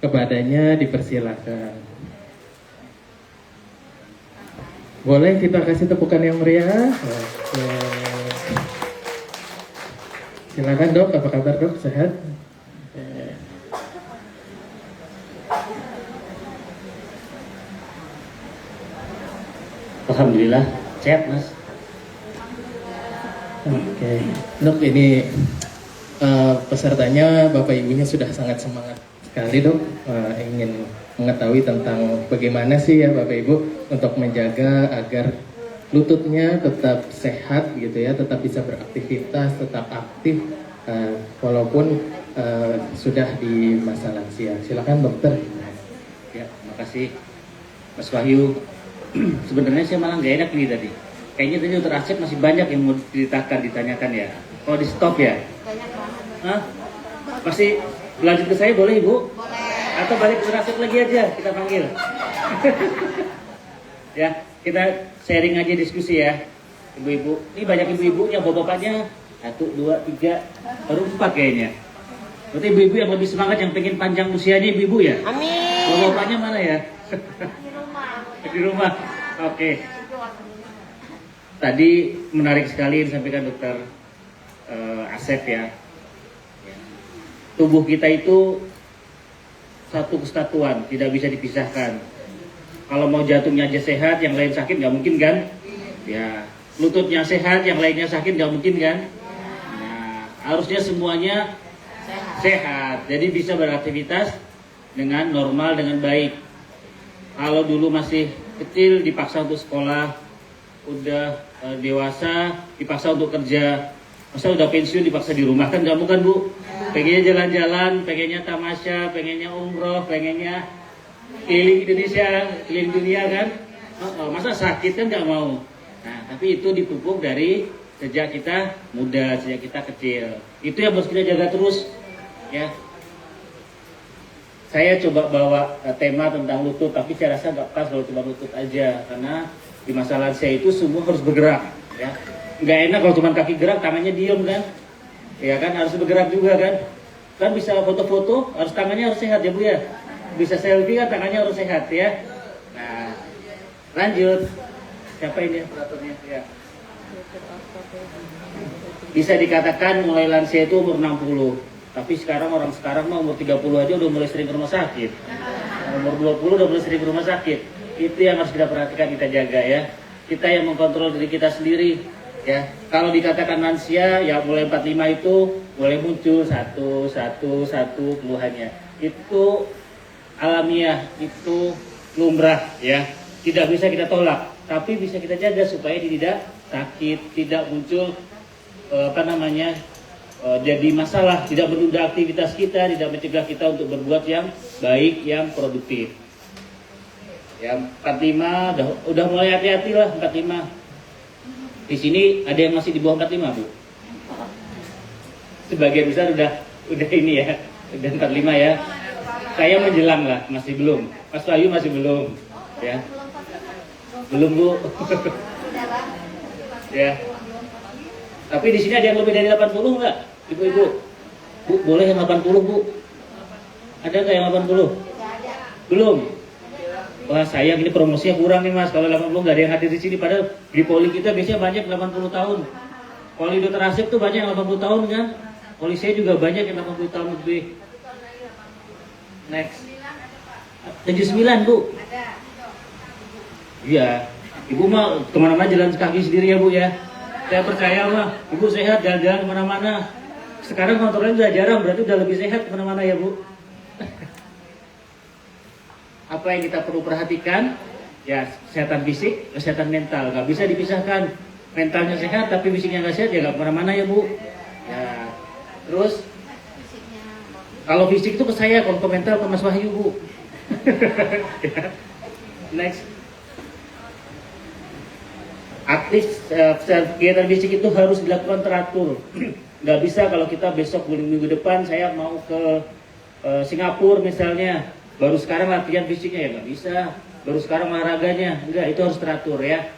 [SPEAKER 1] Kepadanya dipersilakan. Boleh kita kasih tepukan yang meriah? Oke. Silakan Dok, apa kabar Dok? Sehat?
[SPEAKER 6] Alhamdulillah, sehat Mas.
[SPEAKER 1] Oke, Dok, ini pesertanya Bapak Ibunya sudah sangat semangat sekali Dok, ingin mengetahui tentang bagaimana sih ya Bapak Ibu untuk menjaga agar lututnya tetap sehat gitu ya, tetap bisa beraktivitas, tetap aktif walaupun sudah di masa lansia. Silakan Dokter.
[SPEAKER 6] Ya, makasih Mas Wahyu. Sebenarnya saya malah nggak enak nih tadi. Kayaknya tadi Dr. Asep masih banyak yang mau ditanyakan ya. Kalau di stop ya? Hah? Masih lanjut ke saya boleh Ibu? Boleh. Atau balik ke Dr. Asep lagi aja kita panggil. Ya, kita sharing aja diskusi ya, ibu-ibu. Ini banyak ibu-ibunya, bapak-bapaknya 1, 2, 3, baru 4 kayaknya. Berarti ibu-ibu yang lebih semangat, yang pengen panjang usianya ibu-ibu ya? Amin. Bapak-bapaknya mana ya? Di rumah. Oke. Tadi menarik sekali yang disampaikan Dr. Asep ya. Tubuh kita itu satu kesatuan, tidak bisa dipisahkan. Kalau mau jantungnya aja sehat, yang lain sakit nggak mungkin kan? Ya, lututnya sehat, yang lainnya sakit nggak mungkin kan? Nah, harusnya semuanya sehat. Jadi bisa beraktivitas dengan normal, dengan baik. Kalau dulu masih kecil dipaksa untuk sekolah, udah dewasa dipaksa untuk kerja, masa udah pensiun dipaksa di rumah kan nggak mungkin Bu. Pengennya jalan-jalan, pengennya tamasya, pengennya umroh, pengennya keliling Indonesia, keliling dunia kan. Masa sakit kan nggak mau. Nah, tapi itu dipupuk dari sejak kita muda, sejak kita kecil. Itu yang harus kita jaga terus ya. Saya coba bawa tema tentang lutut, tapi saya rasa nggak pas kalau cuma lutut aja, karena di masa lansia itu semua harus bergerak, ya. Nggak enak kalau cuma kaki gerak, tangannya diem kan, ya kan, harus bergerak juga kan. Kan bisa foto-foto, harus tangannya harus sehat ya Bu ya. Bisa selfie kan tangannya harus sehat ya. Nah, lanjut. Siapa ini operatornya? Ya. Bisa dikatakan mulai lansia itu umur 60. Tapi sekarang orang sekarang mah umur 30 aja udah mulai sering ke rumah sakit. Umur 20 udah mulai sering ke rumah sakit. Itu yang harus kita perhatikan, kita jaga ya. Kita yang mengkontrol diri kita sendiri ya. Kalau dikatakan lansia ya mulai 45 itu mulai muncul satu keluhannya. Itu alamiah, itu lumrah ya. Tidak bisa kita tolak, tapi bisa kita jaga supaya tidak sakit, tidak muncul jadi masalah, tidak menunda aktivitas kita, tidak mencegah kita untuk berbuat yang baik, yang produktif. Ya 45 udah mulai hati-hati lah 45. Di sini ada yang masih di bawah 45 Bu. Sebagian besar udah ini ya, udah 45 ya. Saya menjelang lah, masih belum. Mas Wahyu masih belum, ya. Belum Bu. Ya. Tapi di sini ada yang lebih dari 80 nggak, ibu-ibu? Bu, boleh yang 80 Bu? Ada nggak yang 80? Belum. wah sayang ini promosinya kurang nih mas, kalau 80 nggak ada yang hadir di sini, padahal di poli kita biasanya banyak 80 tahun. Poli Dr. Asep tuh banyak yang 80 tahun kan, poli saya juga banyak yang 80 tahun lebih. Next. 79 Bu. Iya, Ibu mah kemana-mana jalan kaki sendiri ya Bu ya. Saya percaya mah, Ibu sehat jalan-jalan kemana-mana. Sekarang kontrolnya udah jarang, berarti udah lebih sehat kemana-mana ya Bu. Apa yang kita perlu perhatikan? Ya, kesehatan fisik, kesehatan mental. Gak bisa dipisahkan. Mentalnya sehat, tapi fisiknya nggak sehat, ya gak kemana-mana ya Bu. Ya, terus kalau fisik itu ke saya, kalau ke mental ke Mas Wahyu Bu. Ya. Next. Aktif kegiatan fisik itu harus dilakukan teratur. Nggak bisa kalau kita besok minggu depan saya mau ke Singapura misalnya, baru sekarang latihan fisiknya, ya nggak bisa. Baru sekarang olahraganya, enggak, itu harus teratur ya.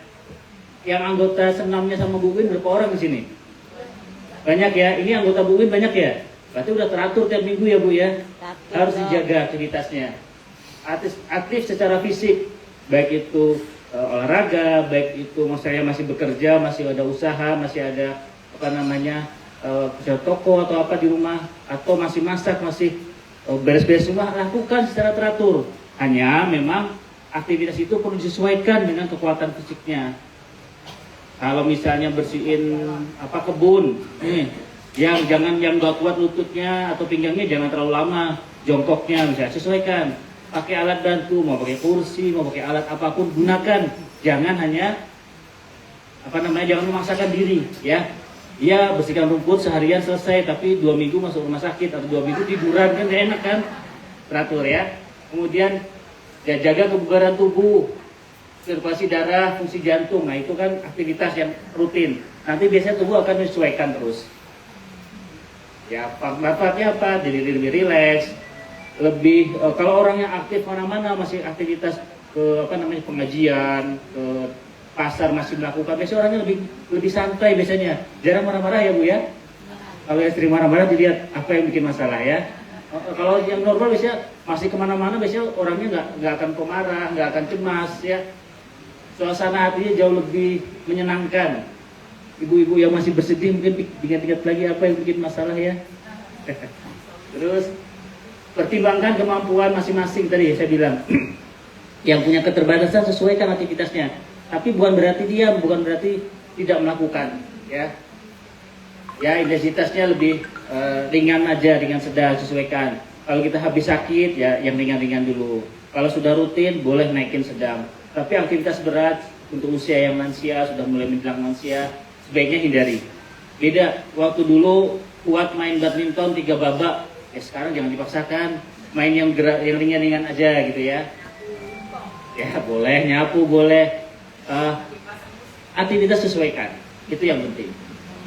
[SPEAKER 6] Yang anggota senamnya sama Bu Win berapa orang di sini? Banyak ya. Ini anggota Bu Win banyak ya. Berarti udah teratur tiap minggu ya Bu ya. Harus dijaga aktivitasnya. Aktif secara fisik, baik itu olahraga, baik itu saya masih bekerja, masih ada usaha, masih ada toko atau apa di rumah, atau masih masak, masih beres-beres rumah, lakukan secara teratur. Hanya memang aktivitas itu perlu disesuaikan dengan kekuatan fisiknya. Kalau misalnya bersihin kebun, nih, yang nggak kuat lututnya atau pinggangnya jangan terlalu lama, jongkoknya bisa sesuaikan. Pakai alat bantu, mau pakai kursi, mau pakai alat apapun gunakan. Jangan hanya jangan memaksakan diri, ya. Ya bersihkan rumput seharian selesai, tapi 2 minggu masuk rumah sakit atau 2 minggu tiduran, kan gak enak kan? Teratur ya. Kemudian ya, jaga kebugaran tubuh, sirkulasi darah, fungsi jantung. Nah itu kan aktivitas yang rutin. Nanti biasanya tubuh akan menyesuaikan terus. Ya manfaatnya apa? Jadi lebih rileks, lebih kalau orang yang aktif mana-mana masih aktivitas ke pengajian, ke pasar masih melakukan, biasanya orangnya lebih santai biasanya, jarang marah-marah ya Bu ya. Kalau yang sering marah-marah dilihat apa yang bikin masalah ya. Kalau yang normal biasanya masih kemana-mana, biasanya orangnya nggak akan pemarah, nggak akan cemas ya. Suasana hatinya jauh lebih menyenangkan. Ibu-ibu yang masih bersedih mungkin ingat-ingat lagi apa yang bikin masalah ya. Terus pertimbangkan kemampuan masing-masing tadi saya bilang. Yang punya keterbatasan sesuaikan aktivitasnya. Tapi bukan berarti diam, bukan berarti tidak melakukan, ya. Ya intensitasnya lebih ringan aja, ringan sedang sesuaikan. Kalau kita habis sakit, ya yang ringan-ringan dulu. Kalau sudah rutin, boleh naikin sedang. Tapi aktivitas berat untuk usia yang lansia, sudah mulai menjelang lansia, sebaiknya hindari. Beda, waktu dulu kuat main badminton 3 babak, ya sekarang jangan dipaksakan. Main yang ringan-ringan aja gitu ya. Ya boleh, nyapu boleh. Aktivitas sesuaikan, itu yang penting.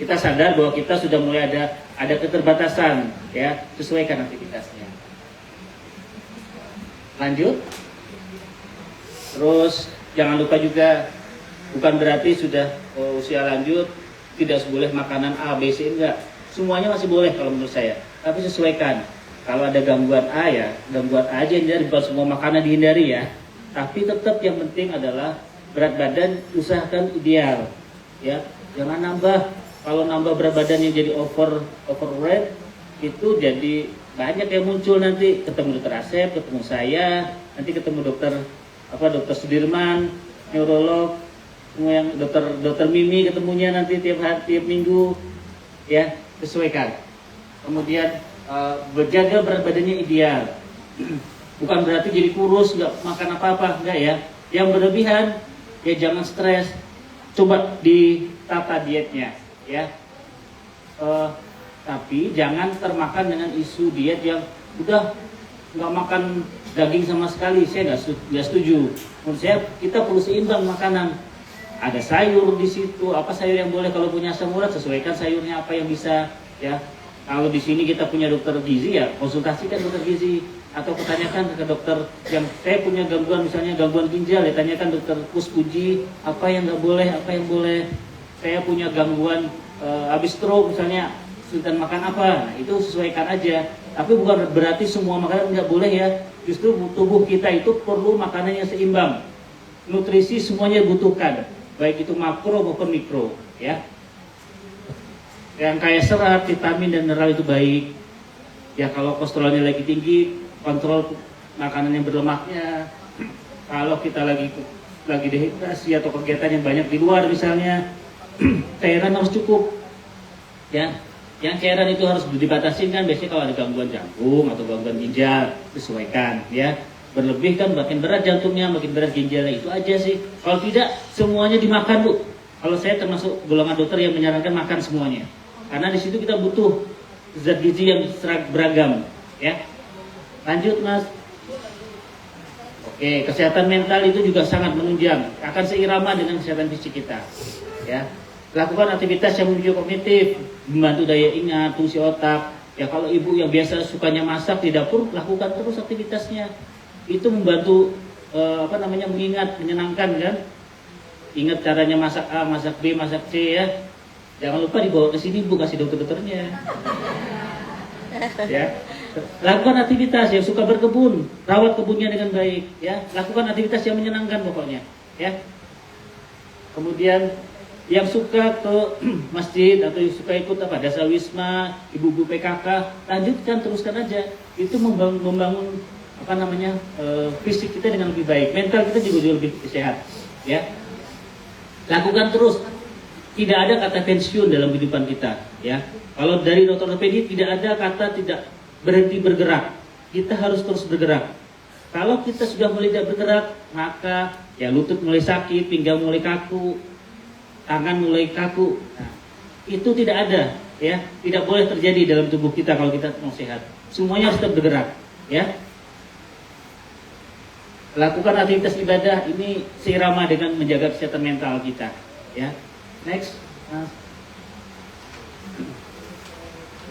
[SPEAKER 6] Kita sadar bahwa kita sudah mulai ada keterbatasan, ya, sesuaikan aktivitasnya. Lanjut. Terus jangan lupa juga, bukan berarti sudah usia lanjut tidak boleh makanan A, B, C, enggak. Semuanya masih boleh kalau menurut saya, tapi sesuaikan. Kalau ada gangguan A ya, gangguan A aja hindari, bukan semua makanan dihindari ya. Tapi tetap yang penting adalah berat badan usahakan ideal, ya. Jangan nambah. Kalau nambah berat badan yang jadi overweight itu jadi banyak yang muncul nanti. Ketemu dokter Asep, ketemu saya, nanti ketemu dokter Sudirman, neurolog, yang dokter Mimi ketemunya nanti tiap minggu, ya. Sesuaikan. Kemudian berjaga berat badannya ideal. Bukan berarti jadi kurus, nggak makan apa-apa, enggak ya. Yang berlebihan, ya jangan stres. Coba ditata dietnya, ya. Tapi jangan termakan dengan isu diet yang udah nggak makan daging sama sekali. Saya nggak setuju. Menurut saya kita perlu seimbang makanan. Ada sayur di situ. Apa sayur yang boleh? Kalau punya asam urat, sesuaikan sayurnya apa yang bisa, ya. Kalau di sini kita punya dokter gizi, ya konsultasikan dokter gizi. Atau tanyakan ke dokter yang saya punya gangguan, misalnya gangguan ginjal, ya tanyakan dokter Puspuji apa yang nggak boleh, apa yang boleh. Saya punya gangguan habis stroke misalnya, kesulitan makan apa, nah, itu sesuaikan aja. Tapi bukan berarti semua makanan nggak boleh ya. Justru tubuh kita itu perlu makanan yang seimbang. Nutrisi semuanya dibutuhkan, baik itu makro maupun mikro, ya. Yang kayak serat, vitamin dan mineral itu baik. Ya kalau kolesterolnya lagi tinggi, kontrol makanan yang berlemaknya. Kalau kita lagi dehidrasi atau kegiatan yang banyak di luar misalnya, cairan harus cukup, ya. Yang cairan itu harus dibatasi kan, biasanya kalau ada gangguan jantung atau gangguan ginjal, sesuaikan, ya. Berlebih kan makin berat jantungnya, makin berat ginjalnya, itu aja sih. Kalau tidak, semuanya dimakan, Bu. Kalau saya termasuk golongan dokter yang menyarankan makan semuanya. Karena di situ kita butuh zat gizi yang beragam, ya. Lanjut, Mas. Oke, kesehatan mental itu juga sangat menunjang, akan seirama dengan kesehatan fisik kita, ya. Lakukan aktivitas yang memicu kognitif, membantu daya ingat, fungsi otak. Ya kalau ibu yang biasa sukanya masak di dapur, lakukan terus aktivitasnya. Itu membantu mengingat, menyenangkan kan. Ingat caranya masak A, masak B, masak C, ya. Jangan lupa dibawa ke sini, Bu, kasih dokter-dokternya. Ya. Lakukan aktivitas yang suka berkebun, rawat kebunnya dengan baik, ya. Lakukan aktivitas yang menyenangkan pokoknya, ya. Kemudian yang suka ke masjid atau yang suka ikut dasawisma, ibu-ibu PKK, lanjutkan, teruskan aja. Itu membangun fisik kita dengan lebih baik, mental kita juga lebih sehat, ya. Lakukan terus. Tidak ada kata pensiun dalam kehidupan kita, ya. Kalau dari dokter ortopedi tidak ada kata tidak berhenti bergerak. Kita harus terus bergerak. Kalau kita sudah mulai tidak bergerak, maka ya lutut mulai sakit, pinggang mulai kaku, tangan mulai kaku. Nah, itu tidak ada, ya. Tidak boleh terjadi dalam tubuh kita kalau kita mau sehat. Semuanya harus tetap bergerak, ya. Lakukan aktivitas ibadah, ini seirama dengan menjaga kesehatan mental kita, ya. Next,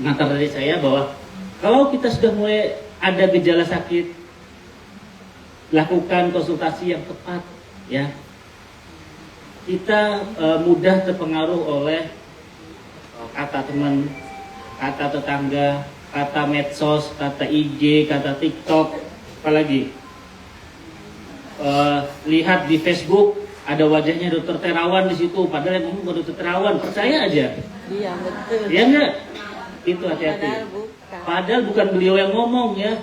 [SPEAKER 6] pengantar dari saya bahwa kalau kita sudah mulai ada gejala sakit, lakukan konsultasi yang tepat, ya. Kita mudah terpengaruh oleh kata teman, kata tetangga, kata medsos, kata IG, kata TikTok, apalagi lihat di Facebook ada wajahnya dokter Terawan di situ, padahal yang ngomong dokter Terawan, percaya aja.
[SPEAKER 3] Iya, betul.
[SPEAKER 6] Ya enggak? Itu hati-hati. Padahal bukan beliau yang ngomong, ya.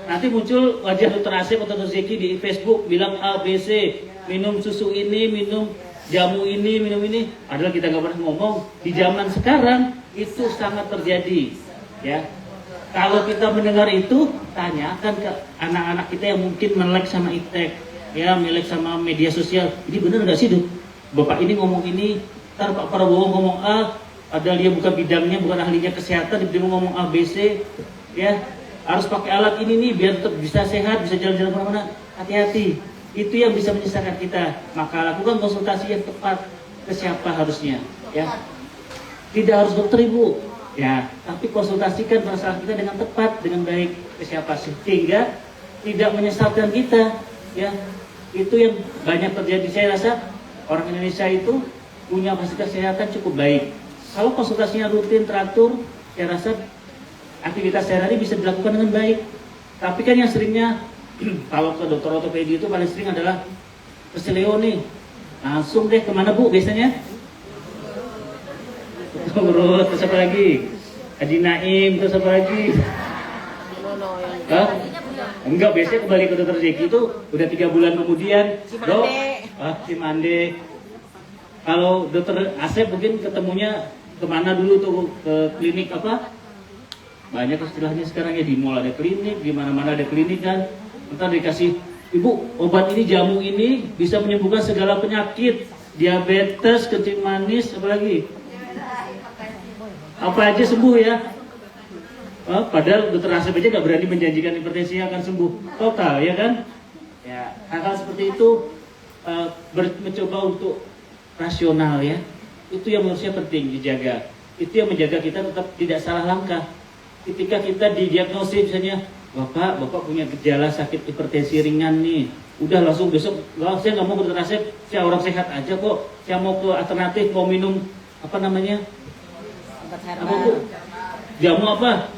[SPEAKER 6] Nanti muncul wajah dokter Asep atau dokter Zeki di Facebook bilang A, B, C, minum susu ini, minum jamu ini, minum ini. Padahal kita nggak pernah ngomong. Di zaman sekarang itu sangat terjadi, ya. Kalau kita mendengar itu, tanyakan ke anak-anak kita yang mungkin melek sama iptek, ya, melek sama media sosial. Ini benar nggak sih, Dok? Bapak ini ngomong ini, ntar Pak Prabowo ngomong A, padahal dia bukan bidangnya, bukan ahlinya kesehatan, dia ngomong A, B, C, ya. Harus pakai alat ini nih biar tetap bisa sehat, bisa jalan-jalan kemana-mana. Hati-hati, itu yang bisa menyisakan kita. Maka lakukan konsultasi yang tepat ke siapa harusnya, ya. Tidak harus dokter, Ibu, ya, tapi konsultasikan masalah kita dengan tepat, dengan baik ke siapa, sehingga tidak menyesatkan kita, ya. Itu yang banyak terjadi. Saya rasa orang Indonesia itu punya fasilitas kesehatan cukup baik. Kalau konsultasinya rutin, teratur, saya rasa aktivitas sehari-hari bisa dilakukan dengan baik. Tapi kan yang seringnya kalau ke dokter ortopedi itu paling sering adalah keseleo nih. Langsung deh kemana, Bu, biasanya? Terus apa lagi? Haji Naim, terus apa lagi? Hah? Enggak, biasanya kembali ke dokter Zeki itu udah 3 bulan kemudian. Dok, Cimande. Kalau dokter Asep mungkin ketemunya kemana dulu tuh, ke klinik apa? Banyak istilahnya sekarang ya, di mall ada klinik, di mana-mana ada klinik kan. Entar dikasih, Ibu, obat ini, jamu ini bisa menyembuhkan segala penyakit, diabetes, kencing manis, apalagi? Apa aja sembuh, ya. Padahal dokter Asep aja nggak berani menjanjikan hipertensi akan sembuh total, ya kan? Ya, hal-hal seperti itu mencoba untuk rasional, ya. Itu yang menurut saya penting dijaga. Itu yang menjaga kita tetap tidak salah langkah. Ketika kita didiagnosis misalnya, Bapak punya gejala sakit hipertensi ringan nih. Udah langsung besok, saya nggak mau ke dokter Asep, saya orang sehat aja kok. Saya mau ke alternatif, mau minum apa namanya? Apa, Bu? Jamu apa?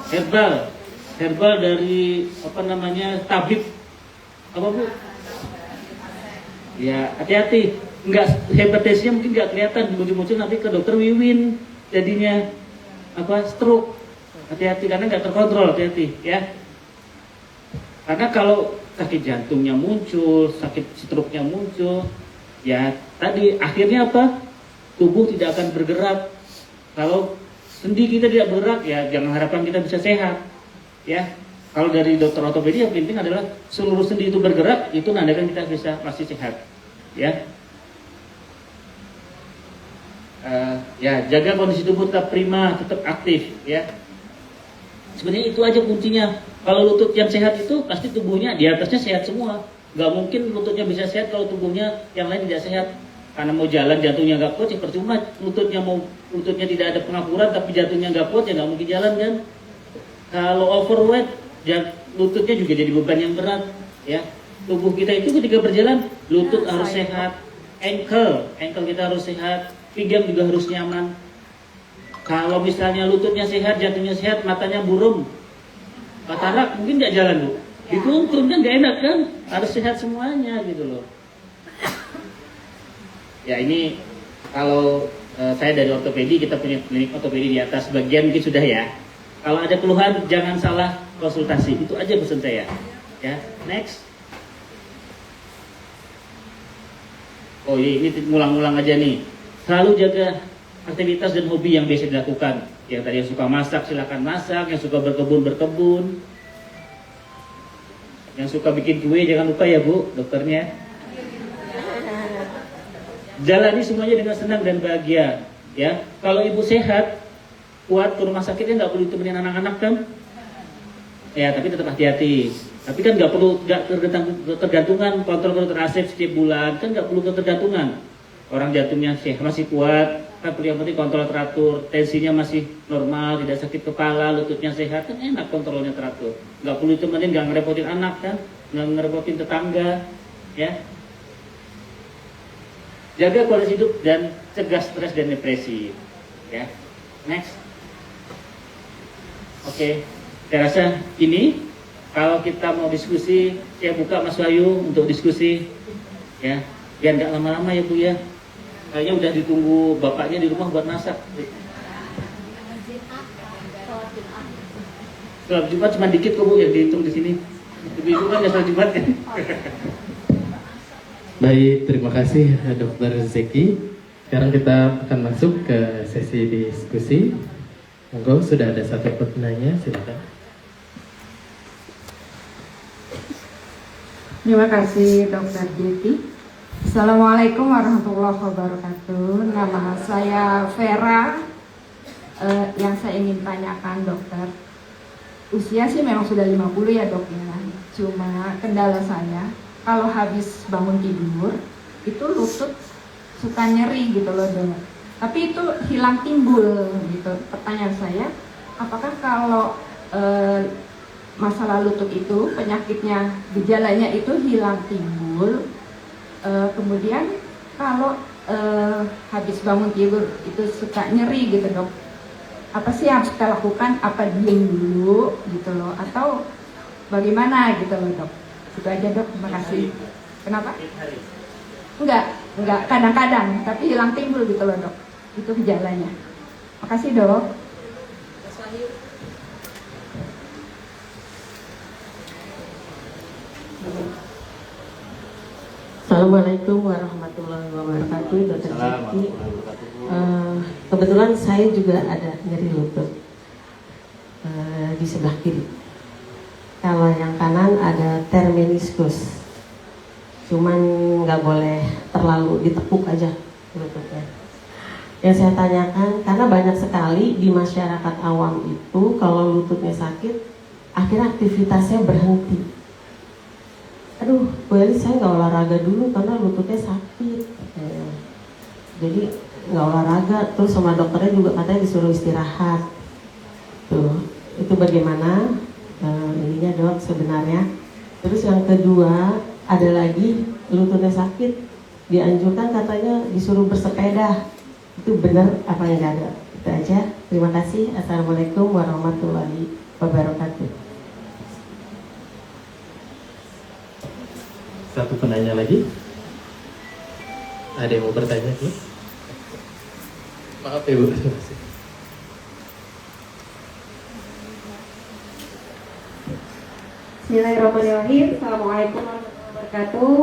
[SPEAKER 6] herbal dari apa namanya tabib apa Bu? Ya hati-hati, nggak hipertensinya mungkin nggak kelihatan, muncul-muncul nanti ke dokter Wiwin jadinya apa stroke. Hati-hati karena nggak terkontrol, hati-hati ya. Karena kalau sakit jantungnya muncul, sakit stroke-nya muncul, ya tadi akhirnya apa? Tubuh tidak akan bergerak. Kalau sendi kita tidak bergerak, ya jangan harapkan kita bisa sehat. Ya, kalau dari dokter ortopedi yang penting adalah seluruh sendi itu bergerak, itu nandakan kita bisa masih sehat. Ya, ya jaga kondisi tubuh tetap prima, tetap aktif. Ya, sebenarnya itu aja kuncinya. Kalau lutut yang sehat itu pasti tubuhnya di atasnya sehat semua. Gak mungkin lututnya bisa sehat kalau tubuhnya yang lain tidak sehat. Karena mau jalan jantungnya nggak kuat ya percuma. Lututnya tidak ada pengapuran tapi jantungnya nggak kuat ya nggak mungkin jalan kan. Kalau overweight lututnya juga jadi beban yang berat ya. Tubuh kita itu ketika berjalan lutut harus sehat, ankle kita harus sehat, pinggang juga harus nyaman. Kalau misalnya lututnya sehat, jantungnya sehat, matanya buram, katarak mungkin nggak jalan Bu. Dituntun kan nggak enak kan, harus sehat semuanya gitu loh. Ya ini kalau saya dari ortopedi, kita punya klinik ortopedi di atas bagian mungkin sudah ya. Kalau ada keluhan jangan salah konsultasi, itu aja pesan saya. Ya, next. Oh ini ngulang-ngulang aja nih. Selalu jaga aktivitas dan hobi yang biasa dilakukan. Yang tadi yang suka masak silakan masak, yang suka berkebun. Yang suka bikin kue jangan lupa ya Bu, dokternya. Jalani semuanya dengan senang dan bahagia. Ya, kalau ibu sehat, kuat ke rumah sakitnya nggak perlu ditemenin anak-anak kan? Ya, tapi tetap hati-hati. Tapi kan nggak tergantungan kontrol dokter Asep setiap bulan, kan nggak perlu ketergantungan. Orang jantungnya sehat masih kuat, kan yang penting kontrol teratur, tensinya masih normal, tidak sakit kepala, lututnya sehat, kan enak kontrolnya teratur. Nggak perlu ditemenin, nggak ngerepotin anak kan, nggak ngerepotin tetangga, ya. Jaga kualitas hidup dan cegah stres dan depresi. Ya, next. Oke, saya rasa ini kalau kita mau diskusi, saya buka Mas Wahyu untuk diskusi. Ya, biar nggak lama-lama ya Bu ya. Kayaknya udah ditunggu bapaknya di rumah buat masak. Sholat Jumat cuma dikit kok Bu yang dihitung di sini. Ibu kan nggak sholat Jumat kan.
[SPEAKER 1] Baik, terima kasih Dokter Zeki. Sekarang kita akan masuk ke sesi diskusi. Monggo, sudah ada satu penanya, silakan.
[SPEAKER 7] Terima kasih Dokter Zeki. Assalamualaikum warahmatullahi wabarakatuh. Nama saya Vera. Yang saya ingin tanyakan dokter, usia sih memang sudah 50 ya dok ya. Cuma kendala saya kalau habis bangun tidur itu lutut suka nyeri gitu loh dok. Tapi itu hilang timbul gitu. Pertanyaan saya, apakah kalau masalah lutut itu penyakitnya gejalanya itu hilang timbul, kemudian kalau habis bangun tidur itu suka nyeri gitu dok, apa sih yang harus kita lakukan? Apa diem dulu gitu loh atau bagaimana gitu loh dok? Itu aja dok, terima kasih. Kenapa? Enggak, kadang-kadang, tapi hilang timbul gitu loh dok. Itu gejalanya. Makasih dok.
[SPEAKER 3] Assalamualaikum warahmatullahi wabarakatuh, Dokter Zeki. Kebetulan saya juga ada nyeri lutut di sebelah kiri. Kalau yang kanan ada termeniskus, cuman nggak boleh terlalu ditekuk aja lututnya. Yang saya tanyakan, karena banyak sekali di masyarakat awam itu kalau lututnya sakit, akhirnya aktivitasnya berhenti. Aduh, boleh saya nggak olahraga dulu karena lututnya sakit. Jadi nggak olahraga, terus sama dokternya juga katanya disuruh istirahat. Tuh, itu bagaimana? Ininya dok sebenarnya. Terus yang kedua ada lagi lututnya sakit, dianjurkan katanya disuruh bersepeda. Itu benar apa yang ada? Itu aja. Terima kasih. Assalamualaikum warahmatullahi
[SPEAKER 7] wabarakatuh.
[SPEAKER 8] Satu penanya lagi. Ada yang mau bertanya, Bu? Maaf ya, Bu.
[SPEAKER 7] Bismillahirrahmanirrahim. Assalamualaikum warahmatullahi wabarakatuh.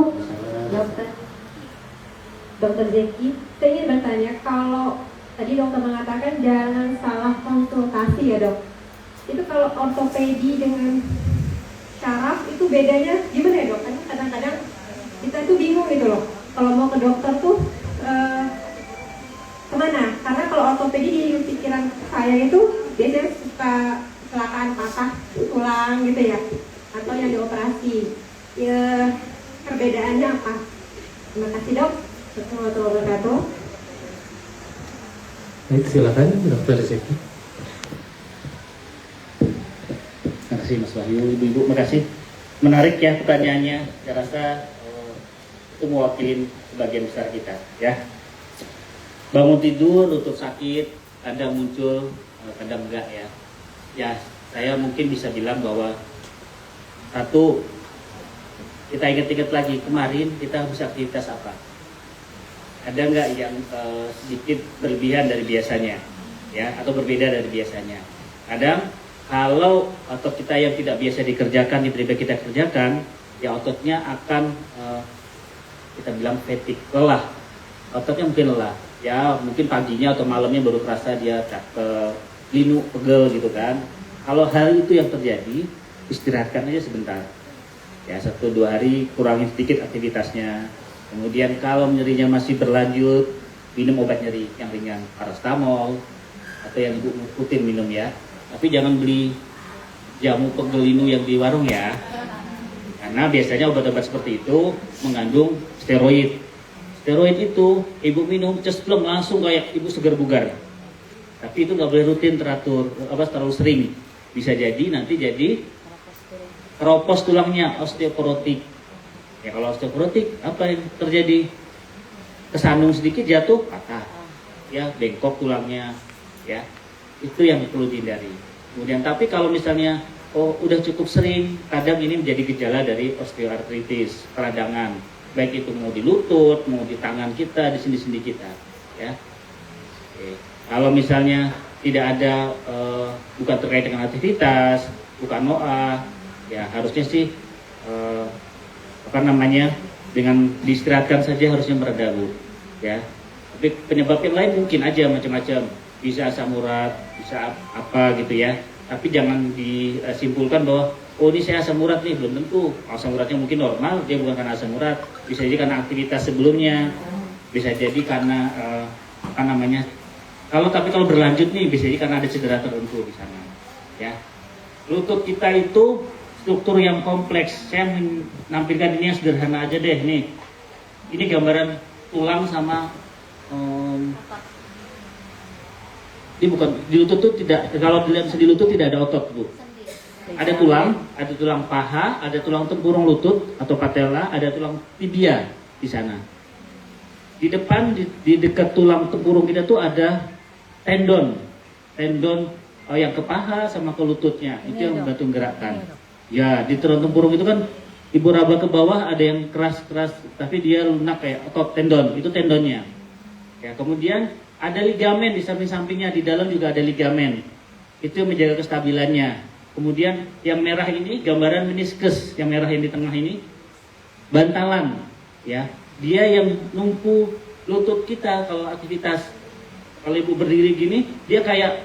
[SPEAKER 7] Dokter Zeki, saya ingin bertanya, kalau tadi dokter mengatakan jangan salah konsultasi ya dok. Itu kalau ortopedi dengan syaraf itu bedanya gimana ya dok? Karena kadang-kadang kita tuh bingung gitu loh. Kalau mau ke dokter tuh kemana? Karena kalau ortopedi di pikiran saya itu biasanya suka kecelakaan patah tulang gitu ya, atau yang dioperasi. Ya, perbedaannya apa? Terima kasih dok. Assalamualaikum warahmatullahi wabarakatuh.
[SPEAKER 8] Baik, silakan Dokter Zeki.
[SPEAKER 6] Terima kasih Mas Wahyu, Ibu-ibu, makasih. Menarik ya pertanyaannya. Saya rasa itu mewakili sebagian besar kita, ya. Bangun tidur, lutut sakit, kadang muncul, kadang enggak ya. Ya, saya mungkin bisa bilang bahwa satu, kita ingat-ingat lagi kemarin kita habis aktivitas apa? Ada nggak yang sedikit berlebihan dari biasanya, ya, atau berbeda dari biasanya? Kadang kalau otot kita yang tidak biasa dikerjakan, tiba-tiba kita kerjakan, ya ototnya akan kita bilang fatigue, lelah. Ototnya mungkin lelah, ya mungkin paginya atau malamnya baru terasa dia capek, linu, pegel gitu kan. Kalau hal itu yang terjadi, istirahatkan aja sebentar. Ya 1-2 hari kurangin sedikit aktivitasnya. Kemudian kalau nyerinya masih berlanjut, minum obat nyeri yang ringan, paracetamol atau yang Ibu rutin minum ya. Tapi jangan beli jamu pegel linu yang di warung ya. Karena biasanya obat-obat seperti itu mengandung steroid. Steroid itu Ibu minum cesplem langsung kayak Ibu segar bugar. Tapi itu nggak boleh rutin teratur, terlalu sering. Bisa jadi nanti jadi keropos tulangnya, osteoporotik. Ya kalau osteoporotik apa yang terjadi? Kesandung sedikit jatuh patah, ya bengkok tulangnya, ya itu yang perlu dihindari. Kemudian tapi kalau misalnya udah cukup sering, kadang ini menjadi gejala dari osteoartritis, peradangan, baik itu mau di lutut, mau di tangan kita, di sendi-sendi kita, ya. Oke. Kalau misalnya tidak ada bukan terkait dengan aktivitas, bukan NOA, ya harusnya sih dengan diistirahatkan saja harusnya mereda Bu, ya. Tapi penyebab yang lain mungkin aja macam-macam, bisa asam urat, bisa apa gitu ya. Tapi jangan disimpulkan bahwa ini saya asam urat nih, belum tentu. Asam uratnya mungkin normal, dia bukan karena asam urat, bisa jadi karena aktivitas sebelumnya, bisa jadi karena kalau berlanjut nih bisa jadi karena ada cedera tertentu di sana, ya. Lutut kita itu struktur yang kompleks. Saya menampilkan ini yang sederhana aja deh nih. Ini gambaran tulang sama ini bukan di lutut tuh tidak, kalau dilihat di lutut tidak ada otot Bu. Ada tulang paha, ada tulang tempurung lutut atau patella, ada tulang tibia di sana. Di depan di dekat tulang tempurung kita tuh ada tendon yang ke paha sama ke lututnya, itu yang membantu menggerakkan. Ya, di tulang tempurung itu kan Ibu raba ke bawah ada yang keras-keras, tapi dia lunak kayak otot tendon, itu tendonnya. Ya, kemudian ada ligamen di samping-sampingnya, di dalam juga ada ligamen. Itu yang menjaga kestabilannya. Kemudian yang merah ini gambaran meniskus, yang merah yang di tengah ini bantalan, ya. Dia yang numpu lutut kita kalau aktivitas. Kalau Ibu berdiri gini, dia kayak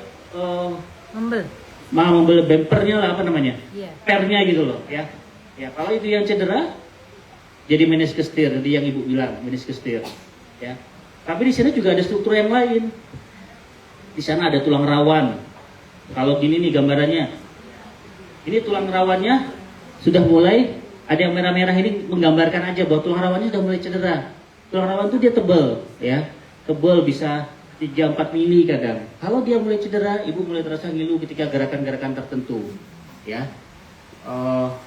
[SPEAKER 6] membel bempernya lah, pernya gitu loh, ya. Ya, kalau itu yang cedera, jadi meniscus tear, jadi yang Ibu bilang meniscus tear, ya. Tapi di sini juga ada struktur yang lain. Di sana ada tulang rawan. Kalau gini nih gambarannya, ini tulang rawannya sudah mulai ada yang merah-merah ini menggambarkan aja bahwa tulang rawannya sudah mulai cedera. Tulang rawan itu dia tebal, ya, tebal bisa 3-4 mili kadang. Kalau dia mulai cedera, Ibu mulai terasa ngilu ketika gerakan-gerakan tertentu, ya.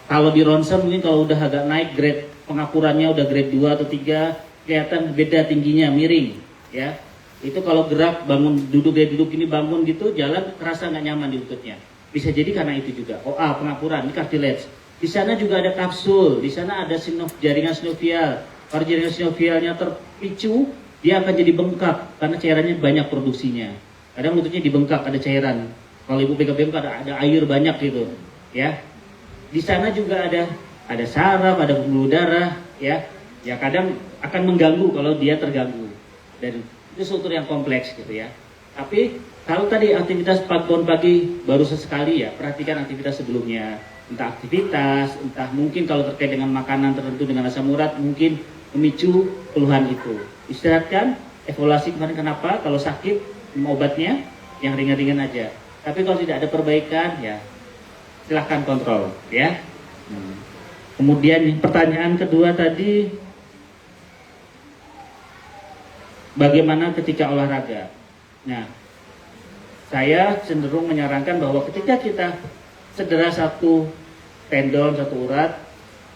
[SPEAKER 6] Kalau di ronsen mungkin kalau udah agak naik grade pengakurannya udah grade 2 atau 3, kelihatan beda tingginya, miring, ya. Itu kalau gerak bangun duduk ini bangun gitu, jalan terasa nggak nyaman di lututnya. Bisa jadi karena itu juga. OA, pengapuran, ini cartilage. Di sana juga ada kapsul, di sana ada jaringan sinovial. Kalau jaringan sinovialnya terpicu, dia akan jadi bengkak karena cairannya banyak produksinya. Kadang lututnya dibengkak, ada cairan. Kalau ibu pegang ada air banyak gitu, ya. Di sana juga ada saraf, ada pembuluh darah, ya. Ya kadang akan mengganggu kalau dia terganggu. Dan itu struktur yang kompleks gitu ya. Tapi kalau tadi aktivitas bangun pagi baru sesekali ya, perhatikan aktivitas sebelumnya. Entah aktivitas, entah mungkin kalau terkait dengan makanan tertentu dengan asam urat mungkin memicu keluhan itu. Istirahatkan, evaluasi kemarin kenapa, kalau sakit minum obatnya yang ringan-ringan aja. Tapi kalau tidak ada perbaikan ya silahkan kontrol ya. Kemudian pertanyaan kedua tadi, bagaimana ketika olahraga? Nah, saya cenderung menyarankan bahwa ketika kita cedera satu tendon, satu urat,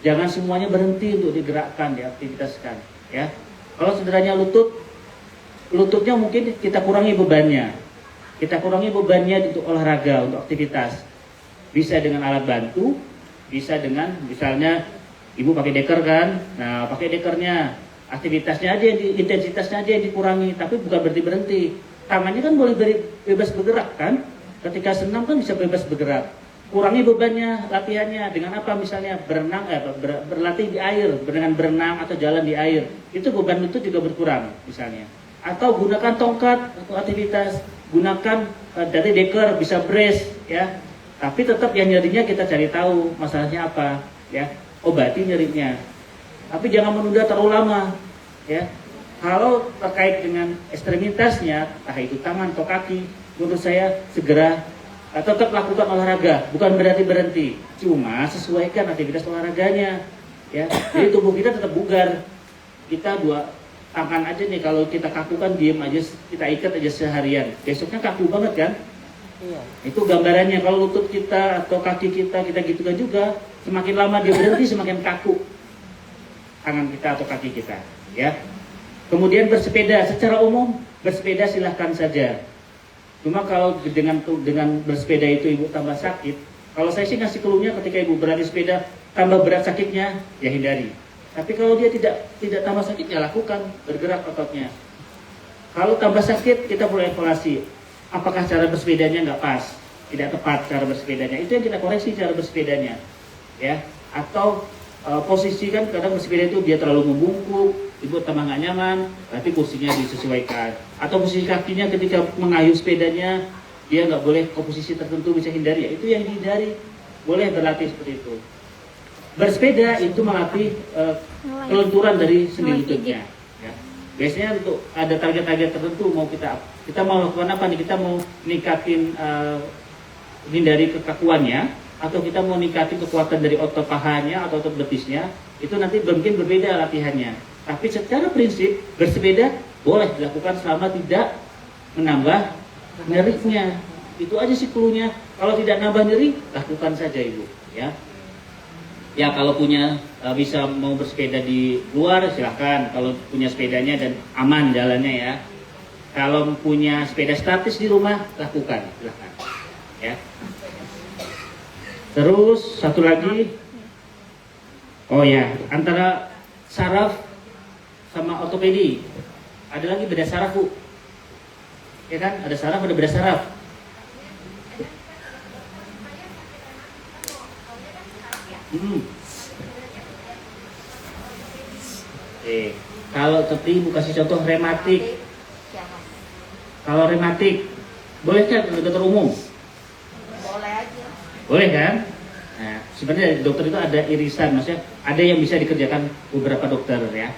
[SPEAKER 6] jangan semuanya berhenti untuk digerakkan, diaktivitaskan. Ya, kalau cederanya lututnya mungkin kita kurangi bebannya. Kita kurangi bebannya untuk olahraga, untuk aktivitas. Bisa dengan alat bantu, bisa dengan misalnya ibu pakai deker kan, nah pakai dekernya, aktivitasnya aja, intensitasnya aja yang dikurangi, tapi bukan berhenti. Tangannya kan boleh bebas bergerak kan, ketika senam kan bisa bebas bergerak. Kurangi bebannya, latihannya dengan apa, misalnya berenang, berlatih di air, dengan berenang atau jalan di air, itu beban lutut juga berkurang misalnya. Atau gunakan tongkat untuk aktivitas, gunakan dari deker, bisa brace ya. Tapi tetap yang nyerinya kita cari tahu masalahnya apa ya, obati nyerinya. Tapi jangan menunda terlalu lama ya. Kalau terkait dengan ekstremitasnya, entah itu tangan atau kaki, menurut saya segera tetap lakukan olahraga, bukan berarti berhenti, cuma sesuaikan aktivitas olahraganya ya. Jadi tubuh kita tetap bugar. Kita dua tangan aja nih, kalau kita kaku kan diem aja, kita ikat aja seharian, besoknya kaku banget kan. Iya. Itu gambarannya. Kalau lutut kita atau kaki kita gitukan juga, semakin lama dia berhenti semakin kaku tangan kita atau kaki kita ya. Kemudian bersepeda, secara umum bersepeda silahkan saja. Cuma kalau dengan bersepeda itu ibu tambah sakit, kalau saya sih ngasih keluhnya ketika ibu berani sepeda tambah berat sakitnya, ya hindari. Tapi kalau dia tidak tambah sakit, ya lakukan, bergerak ototnya. Kalau tambah sakit, kita perlu evaluasi. Apakah cara bersepedanya nggak pas, tidak tepat cara bersepedanya? Itu yang kita koreksi cara bersepedanya, ya. Atau posisi kan kadang bersepeda itu dia terlalu membungkuk, ibu tambah nggak nyaman, berarti kursinya disesuaikan. Atau posisi kakinya ketika mengayuh sepedanya, dia nggak boleh ke posisi tertentu, bisa hindari, ya itu yang dihindari. Boleh berlatih seperti itu. Bersepeda itu melatih kelenturan dari sendi lututnya. Ya. Biasanya untuk ada target-target tertentu, mau kita mau lakukan apa nih? Kita mau ningkatin hindari kekakuannya, atau kita mau ningkatin kekuatan dari otot pahanya atau otot betisnya, itu nanti mungkin berbeda latihannya. Tapi secara prinsip bersepeda boleh dilakukan selama tidak menambah nyerinya. Itu aja sih cluenya. Kalau tidak nambah nyeri, lakukan saja ibu. Ya, ya kalau punya bisa mau bersepeda di luar silahkan. Kalau punya sepedanya dan aman jalannya ya. Kalau punya sepeda statis di rumah lakukan, silahkan. Ya. Terus satu lagi, oh ya, antara saraf sama ortopedi ada lagi beda saraf bu, ya kan? Ada saraf, ada beda saraf. Kalau seperti ibu kasih contoh rematik. Kalau rematik, bolehkah ke dokter umum?
[SPEAKER 5] Boleh aja.
[SPEAKER 6] Boleh kan? Nah, sebenarnya dokter itu ada irisan, maksudnya ada yang bisa dikerjakan beberapa dokter ya.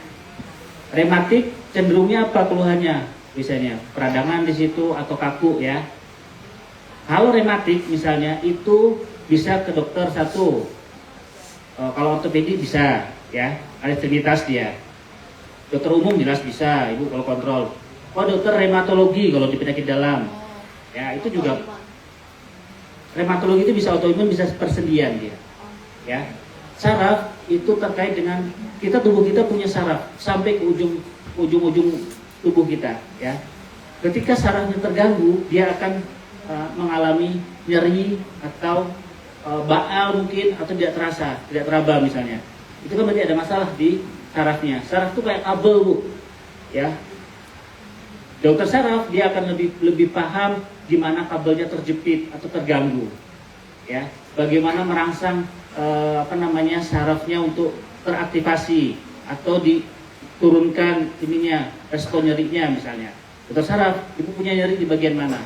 [SPEAKER 6] Rematik cenderungnya apa keluhannya? Misalnya peradangan di situ atau kaku ya. Kalau rematik misalnya itu bisa ke dokter satu. Kalau ortopedi bisa ya, ada ekstremitas dia. Dokter umum jelas bisa, ibu kalau kontrol. Oh dokter reumatologi kalau di penyakit dalam, ya itu juga. Reumatologi itu bisa autoimun, bisa persendian dia. Ya. Saraf itu terkait dengan tubuh kita punya saraf sampai ke ujung tubuh kita, ya. Ketika sarafnya terganggu, dia akan mengalami nyeri atau baal mungkin, atau tidak terasa, tidak teraba misalnya, itu kan berarti ada masalah di sarafnya. Saraf itu kayak kabel, Bu, ya. Dokter saraf dia akan lebih paham di mana kabelnya terjepit atau terganggu, ya. Bagaimana merangsang sarafnya untuk teraktivasi atau diturunkan ininya, respon nyerinya misalnya. Dokter saraf, ibu punya nyeri di bagian mana?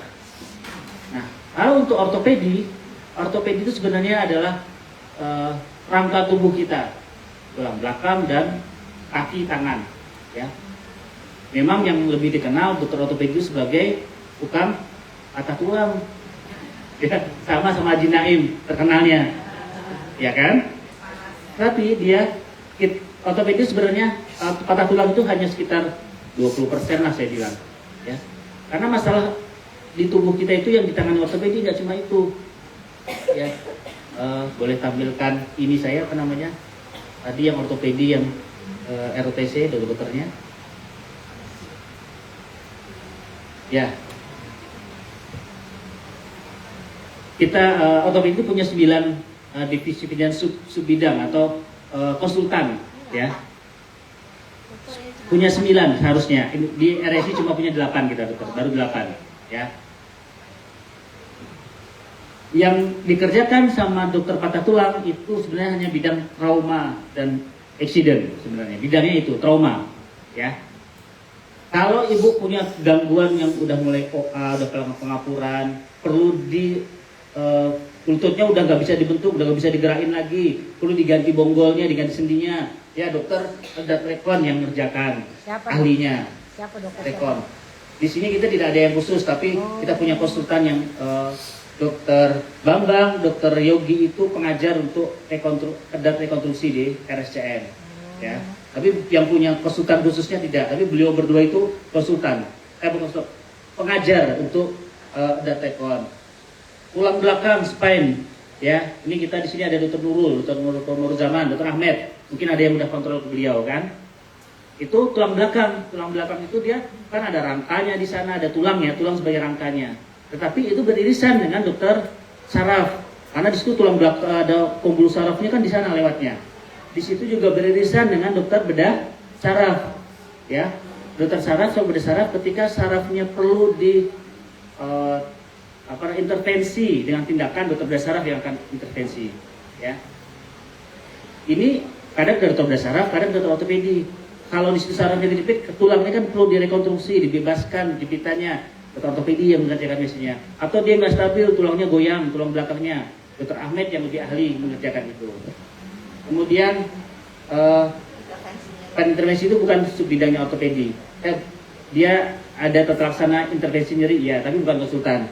[SPEAKER 6] Nah, kalau untuk ortopedi itu sebenarnya adalah rangka tubuh kita, tulang belakang dan kaki tangan, ya. Memang yang lebih dikenal dokter ortopedi sebagai tukang patah tulang, ya, sama Haji Naim terkenalnya, ya kan? Tapi ortopedi sebenarnya patah tulang itu hanya sekitar 20% lah saya bilang, ya. Karena masalah di tubuh kita itu yang ditangani ortopedi nggak cuma itu, ya. Boleh tampilkan ini saya tadi yang ortopedi yang ROTC dokternya, ya. Kita ortopedi itu punya 9 divisi dan sub bidang atau konsultan, ya. Punya 9 seharusnya. Di RSI cuma punya 8 kita dokter, baru 8, ya. Yang dikerjakan sama dokter patah tulang itu sebenarnya hanya bidang trauma dan accident, sebenarnya bidangnya itu trauma, ya. Kalau ibu punya gangguan yang udah mulai OA, udah pengapuran, perlu lututnya udah nggak bisa dibentuk, udah nggak bisa digerakin lagi, perlu diganti bonggolnya, diganti sendinya, ya dokter ada rekon yang ngerjakan. Siapa, ahlinya.
[SPEAKER 5] Siapa dokter?
[SPEAKER 6] Rekon. Di sini kita tidak ada yang khusus, tapi kita punya konsultan yang Dokter Bambang, Dokter Yogi itu pengajar untuk rekonstruksi di RSCM, ya. Tapi yang punya konsultan khususnya tidak. Tapi beliau berdua itu konsultan, pengajar untuk rekon. Tulang belakang, spine, ya. Ini kita di sini ada Dokter Nurul, Dokter Zaman, Dokter Ahmed. Mungkin ada yang udah kontrol ke beliau kan? Itu tulang belakang itu dia kan ada rangkanya di sana, ada tulangnya, tulang sebagai rangkanya. Tetapi itu beririsan dengan dokter saraf, karena di situ tulang belakang ada pembuluh sarafnya kan di sana lewatnya. Di situ juga beririsan dengan dokter bedah saraf, ya. Dokter saraf sama bedah saraf ketika sarafnya perlu intervensi dengan tindakan dokter bedah saraf yang akan intervensi, ya. Ini kadang dari dokter bedah saraf, kadang dokter ortopedi. Kalau di situ sarafnya dijepit, tulangnya kan perlu direkonstruksi, dibebaskan jepitannya. Dokter ortopedi yang mengerjakan biasanya, atau dia nggak stabil, tulangnya goyang, tulang belakangnya, Dokter Ahmed yang lebih ahli mengerjakan itu. Kemudian intervensi itu bukan bidangnya ortopedi, dia ada tata laksana intervensi nyeri, ya, tapi bukan konsultan.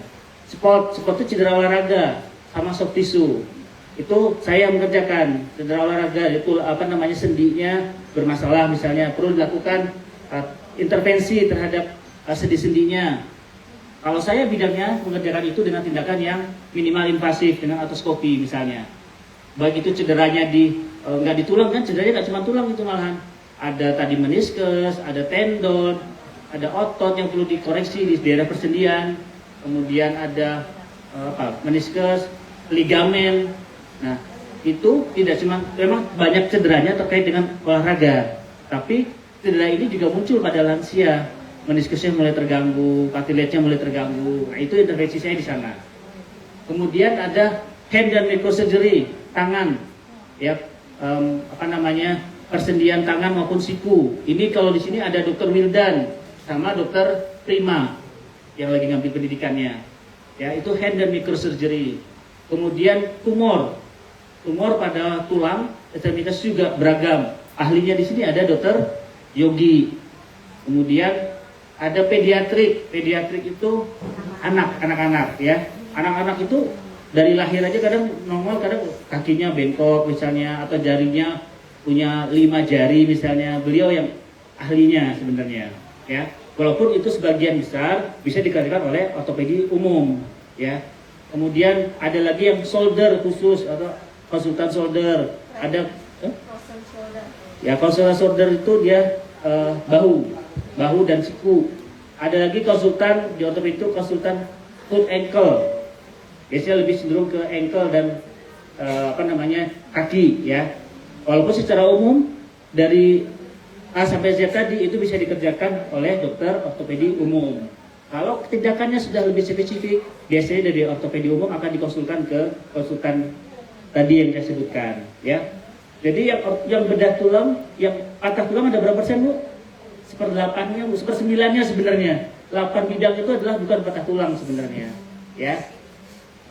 [SPEAKER 6] Sport itu cedera olahraga sama soft tissue, itu saya mengerjakan. Cedera olahraga itu sendinya bermasalah misalnya, perlu dilakukan intervensi terhadap sendi-sendinya. Kalau saya bidangnya mengerjakan itu dengan tindakan yang minimal invasif, dengan otoskopi misalnya. Baik itu cederanya nggak di tulang kan, cederanya nggak cuma tulang itu malahan. Ada tadi meniskus, ada tendon, ada otot yang perlu dikoreksi di daerah persendian. Kemudian ada meniskus, ligamen. Nah, itu tidak cuma, memang banyak cederanya terkait dengan olahraga. Tapi cedera ini juga muncul pada lansia. Meniskusnya mulai terganggu, cartilage-nya mulai terganggu. Nah, itu intervensi saya di sana. Kemudian ada hand dan microsurgery, tangan, ya, persendian tangan maupun siku. Ini kalau di sini ada Dokter Wildan sama Dokter Prima yang lagi ngambil pendidikannya. Ya, itu hand dan microsurgery. Kemudian tumor pada tulang, ekstremitas juga beragam. Ahlinya di sini ada Dokter Yogi. Kemudian ada pediatrik itu anak-anak, ya. Anak-anak itu dari lahir aja kadang nongol, kadang kakinya bengkok misalnya, atau jarinya punya 5 jari misalnya. Beliau yang ahlinya sebenarnya, ya. Walaupun itu sebagian besar bisa dikerjakan oleh ortopedi umum, ya. Kemudian ada lagi yang shoulder khusus atau konsultan shoulder. Ada ya, konsultan shoulder itu dia bahu dan siku. Ada lagi konsultan di ortopedi itu konsultan foot ankle. Biasanya lebih cenderung ke ankle dan kaki ya. Walaupun secara umum dari A sampai Z tadi itu bisa dikerjakan oleh dokter ortopedi umum. Kalau tindakannya sudah lebih spesifik, biasanya dari ortopedi umum akan dikonsulkan ke konsultan tadi yang saya sebutkan ya. Jadi yang bedah tulang, yang patah tulang ada berapa persen Bu? 1/8-nya, 1/9-nya sebenarnya. 8 bidang itu adalah bukan patah tulang sebenarnya ya.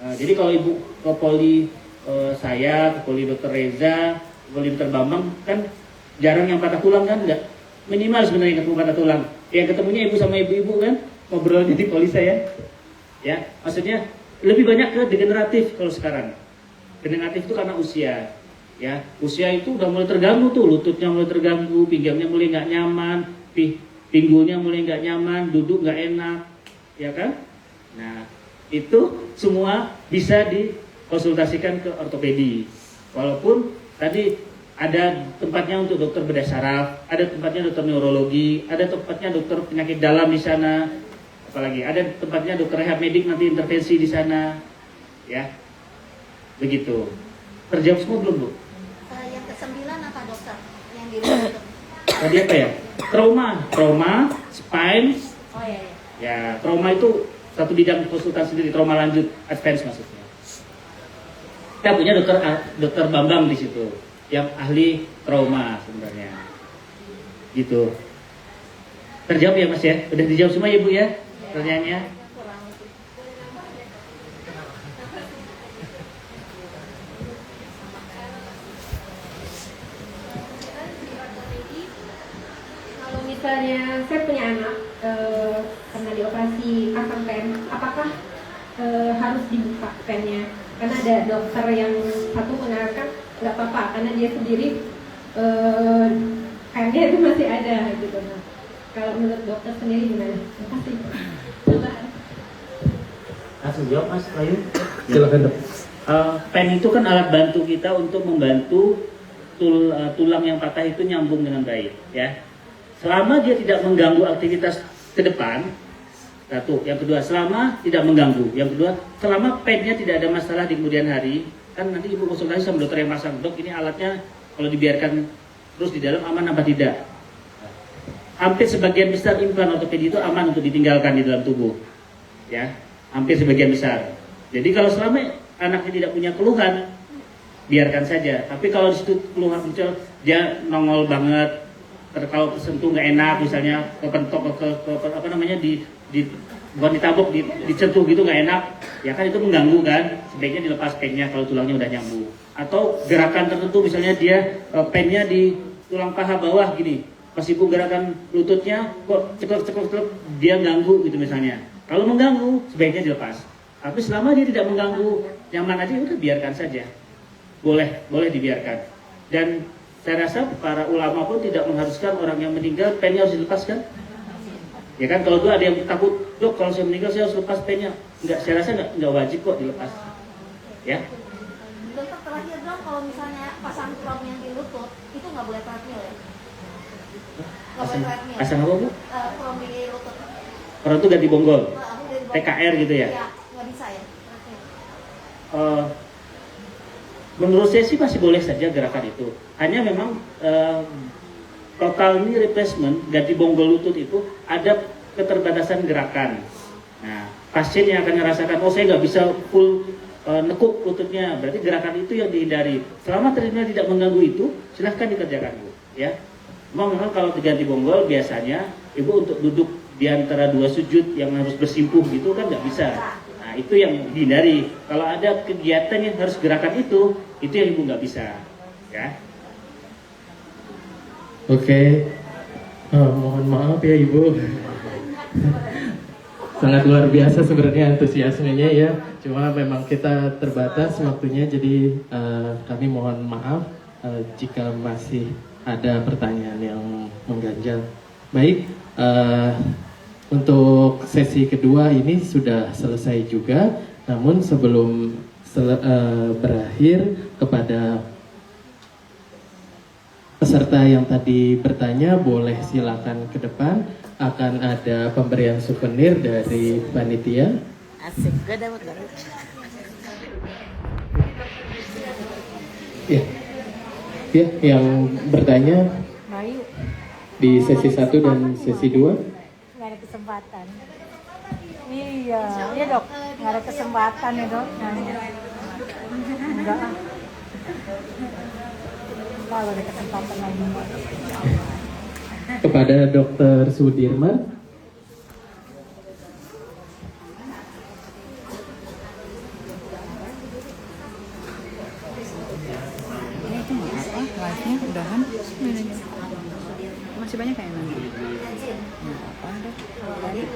[SPEAKER 6] Jadi kalau Ibu ke poli saya, ke poli Dr. Reza, ke poli Dr. Bambang kan jarang yang patah tulang kan, enggak, minimal sebenarnya ketemu patah tulang. Yang ketemunya ibu sama ibu-ibu kan ngobrol di poli saya ya. Maksudnya lebih banyak ke degeneratif kalau sekarang. Degeneratif itu karena usia ya. Usia itu udah mulai terganggu tuh, lututnya mulai terganggu, pinggangnya mulai nggak nyaman, pinggulnya mulai nggak nyaman, duduk nggak enak ya kan. Nah itu semua bisa dikonsultasikan ke ortopedi. Walaupun tadi ada tempatnya untuk dokter bedah saraf, ada tempatnya dokter neurologi, ada tempatnya dokter penyakit dalam di sana, apalagi ada tempatnya dokter rehab medik nanti intervensi di sana, ya, begitu. Terjawab semua belum Bu?
[SPEAKER 9] Yang ke-9 apa dokter? Yang di rumah itu?
[SPEAKER 6] Tadi apa ya? Trauma, spine.
[SPEAKER 9] Oh iya.
[SPEAKER 6] Ya, trauma itu satu bidang konsultasi sendiri, trauma lanjut, advance maksudnya. Kita punya dokter Bambang di situ, yang ahli trauma sebenarnya, gitu. Terjawab ya Mas ya? Udah dijawab semua ya Bu ya? Pertanyaannya?
[SPEAKER 10] Kalau misalnya saya punya anak karena dioperasi pasang pen, apakah harus dibuka pennya? Karena ada dokter yang satu mengatakan nggak apa-apa karena dia sendiri pennya itu masih ada gitu. Nah, kalau menurut dokter sendiri gimana? Terima kasih.
[SPEAKER 6] Langsung jawab Mas Bayu.
[SPEAKER 8] Silakan Dok.
[SPEAKER 6] Pen itu kan alat bantu kita untuk membantu tulang yang patah itu nyambung dengan baik, ya. Selama dia tidak mengganggu aktivitas ke depan, satu. Yang kedua, selama tidak mengganggu. Yang kedua, selama pennya tidak ada masalah di kemudian hari, kan nanti Ibu konsultasi sama dokter yang pasang. Dok, ini alatnya kalau dibiarkan terus di dalam aman apa tidak? Hampir sebagian besar implan ortopedi itu aman untuk ditinggalkan di dalam tubuh, ya. Hampir sebagian besar. Jadi kalau selama anaknya tidak punya keluhan, biarkan saja. Tapi kalau di situ keluhan muncul, dia nongol banget, kalau tersentuh nggak enak, misalnya kepentok bukan ditabuk, dicentuh gitu nggak enak, ya kan itu mengganggu kan. Sebaiknya dilepas pennya kalau tulangnya udah nyambung. Atau gerakan tertentu, misalnya dia pennya di tulang paha bawah gini, pas Ibu gerakan lututnya kok ceklek, dia ganggu gitu misalnya. Kalau mengganggu, sebaiknya dilepas. Tapi selama dia tidak mengganggu, nyaman aja, udah biarkan saja. Boleh dibiarkan. Dan saya rasa para ulama pun tidak mengharuskan orang yang meninggal pennya harus dilepaskan. Ya kan, kalau dulu ada yang takut, Dok kalau saya meninggal saya harus lepas pennya. Enggak, saya rasa enggak wajib kok dilepas. Ya.
[SPEAKER 9] Dokter terakhir dong, kalau misalnya pasang prom yang di lutut, itu nggak boleh treadmill ya? Nggak boleh treadmill.
[SPEAKER 6] Pasang apa Bu?
[SPEAKER 9] Prom di lutut.
[SPEAKER 6] Orang itu ganti bonggol. TKR gitu ya?
[SPEAKER 9] Iya, nggak bisa ya?
[SPEAKER 6] Menurut saya sih masih boleh saja gerakan itu. Hanya memang total knee replacement, ganti bonggol lutut itu ada keterbatasan gerakan. Nah, pasien yang akan merasakan, oh saya nggak bisa full nekuk lututnya, berarti gerakan itu yang dihindari. Selama treadmill tidak mengganggu itu, silahkan dikerjakan Bu. Ya. Memang kalau diganti bonggol biasanya Ibu untuk duduk di antara dua sujud yang harus bersimpuh gitu kan nggak bisa. Nah itu yang dihindari. Kalau ada kegiatan yang harus gerakan itu yang Ibu nggak bisa, ya.
[SPEAKER 8] Oke. Mohon maaf ya Ibu. Sangat luar biasa sebenarnya antusiasmenya ya. Cuma memang kita terbatas waktunya, jadi kami mohon maaf jika masih ada pertanyaan yang mengganjal. Baik. Untuk sesi kedua ini sudah selesai juga, namun sebelum berakhir, kepada peserta yang tadi bertanya boleh silakan ke depan, akan ada pemberian souvenir dari panitia.
[SPEAKER 3] Asik, gue dapat banget.
[SPEAKER 8] Ya, ya yang bertanya
[SPEAKER 11] Bayu,
[SPEAKER 8] di sesi 1 dan sesi 2.
[SPEAKER 11] nggak ada kesempatan. Iya, iya dok, nggak ada kesempatan ya dok. Enggak ah. Kalau ada kesempatan lagi.
[SPEAKER 8] Kepada Dr. Sudirman.
[SPEAKER 12] Live-nya udahan. Masih banyak kayak nanti. Nggak apa-apa deh.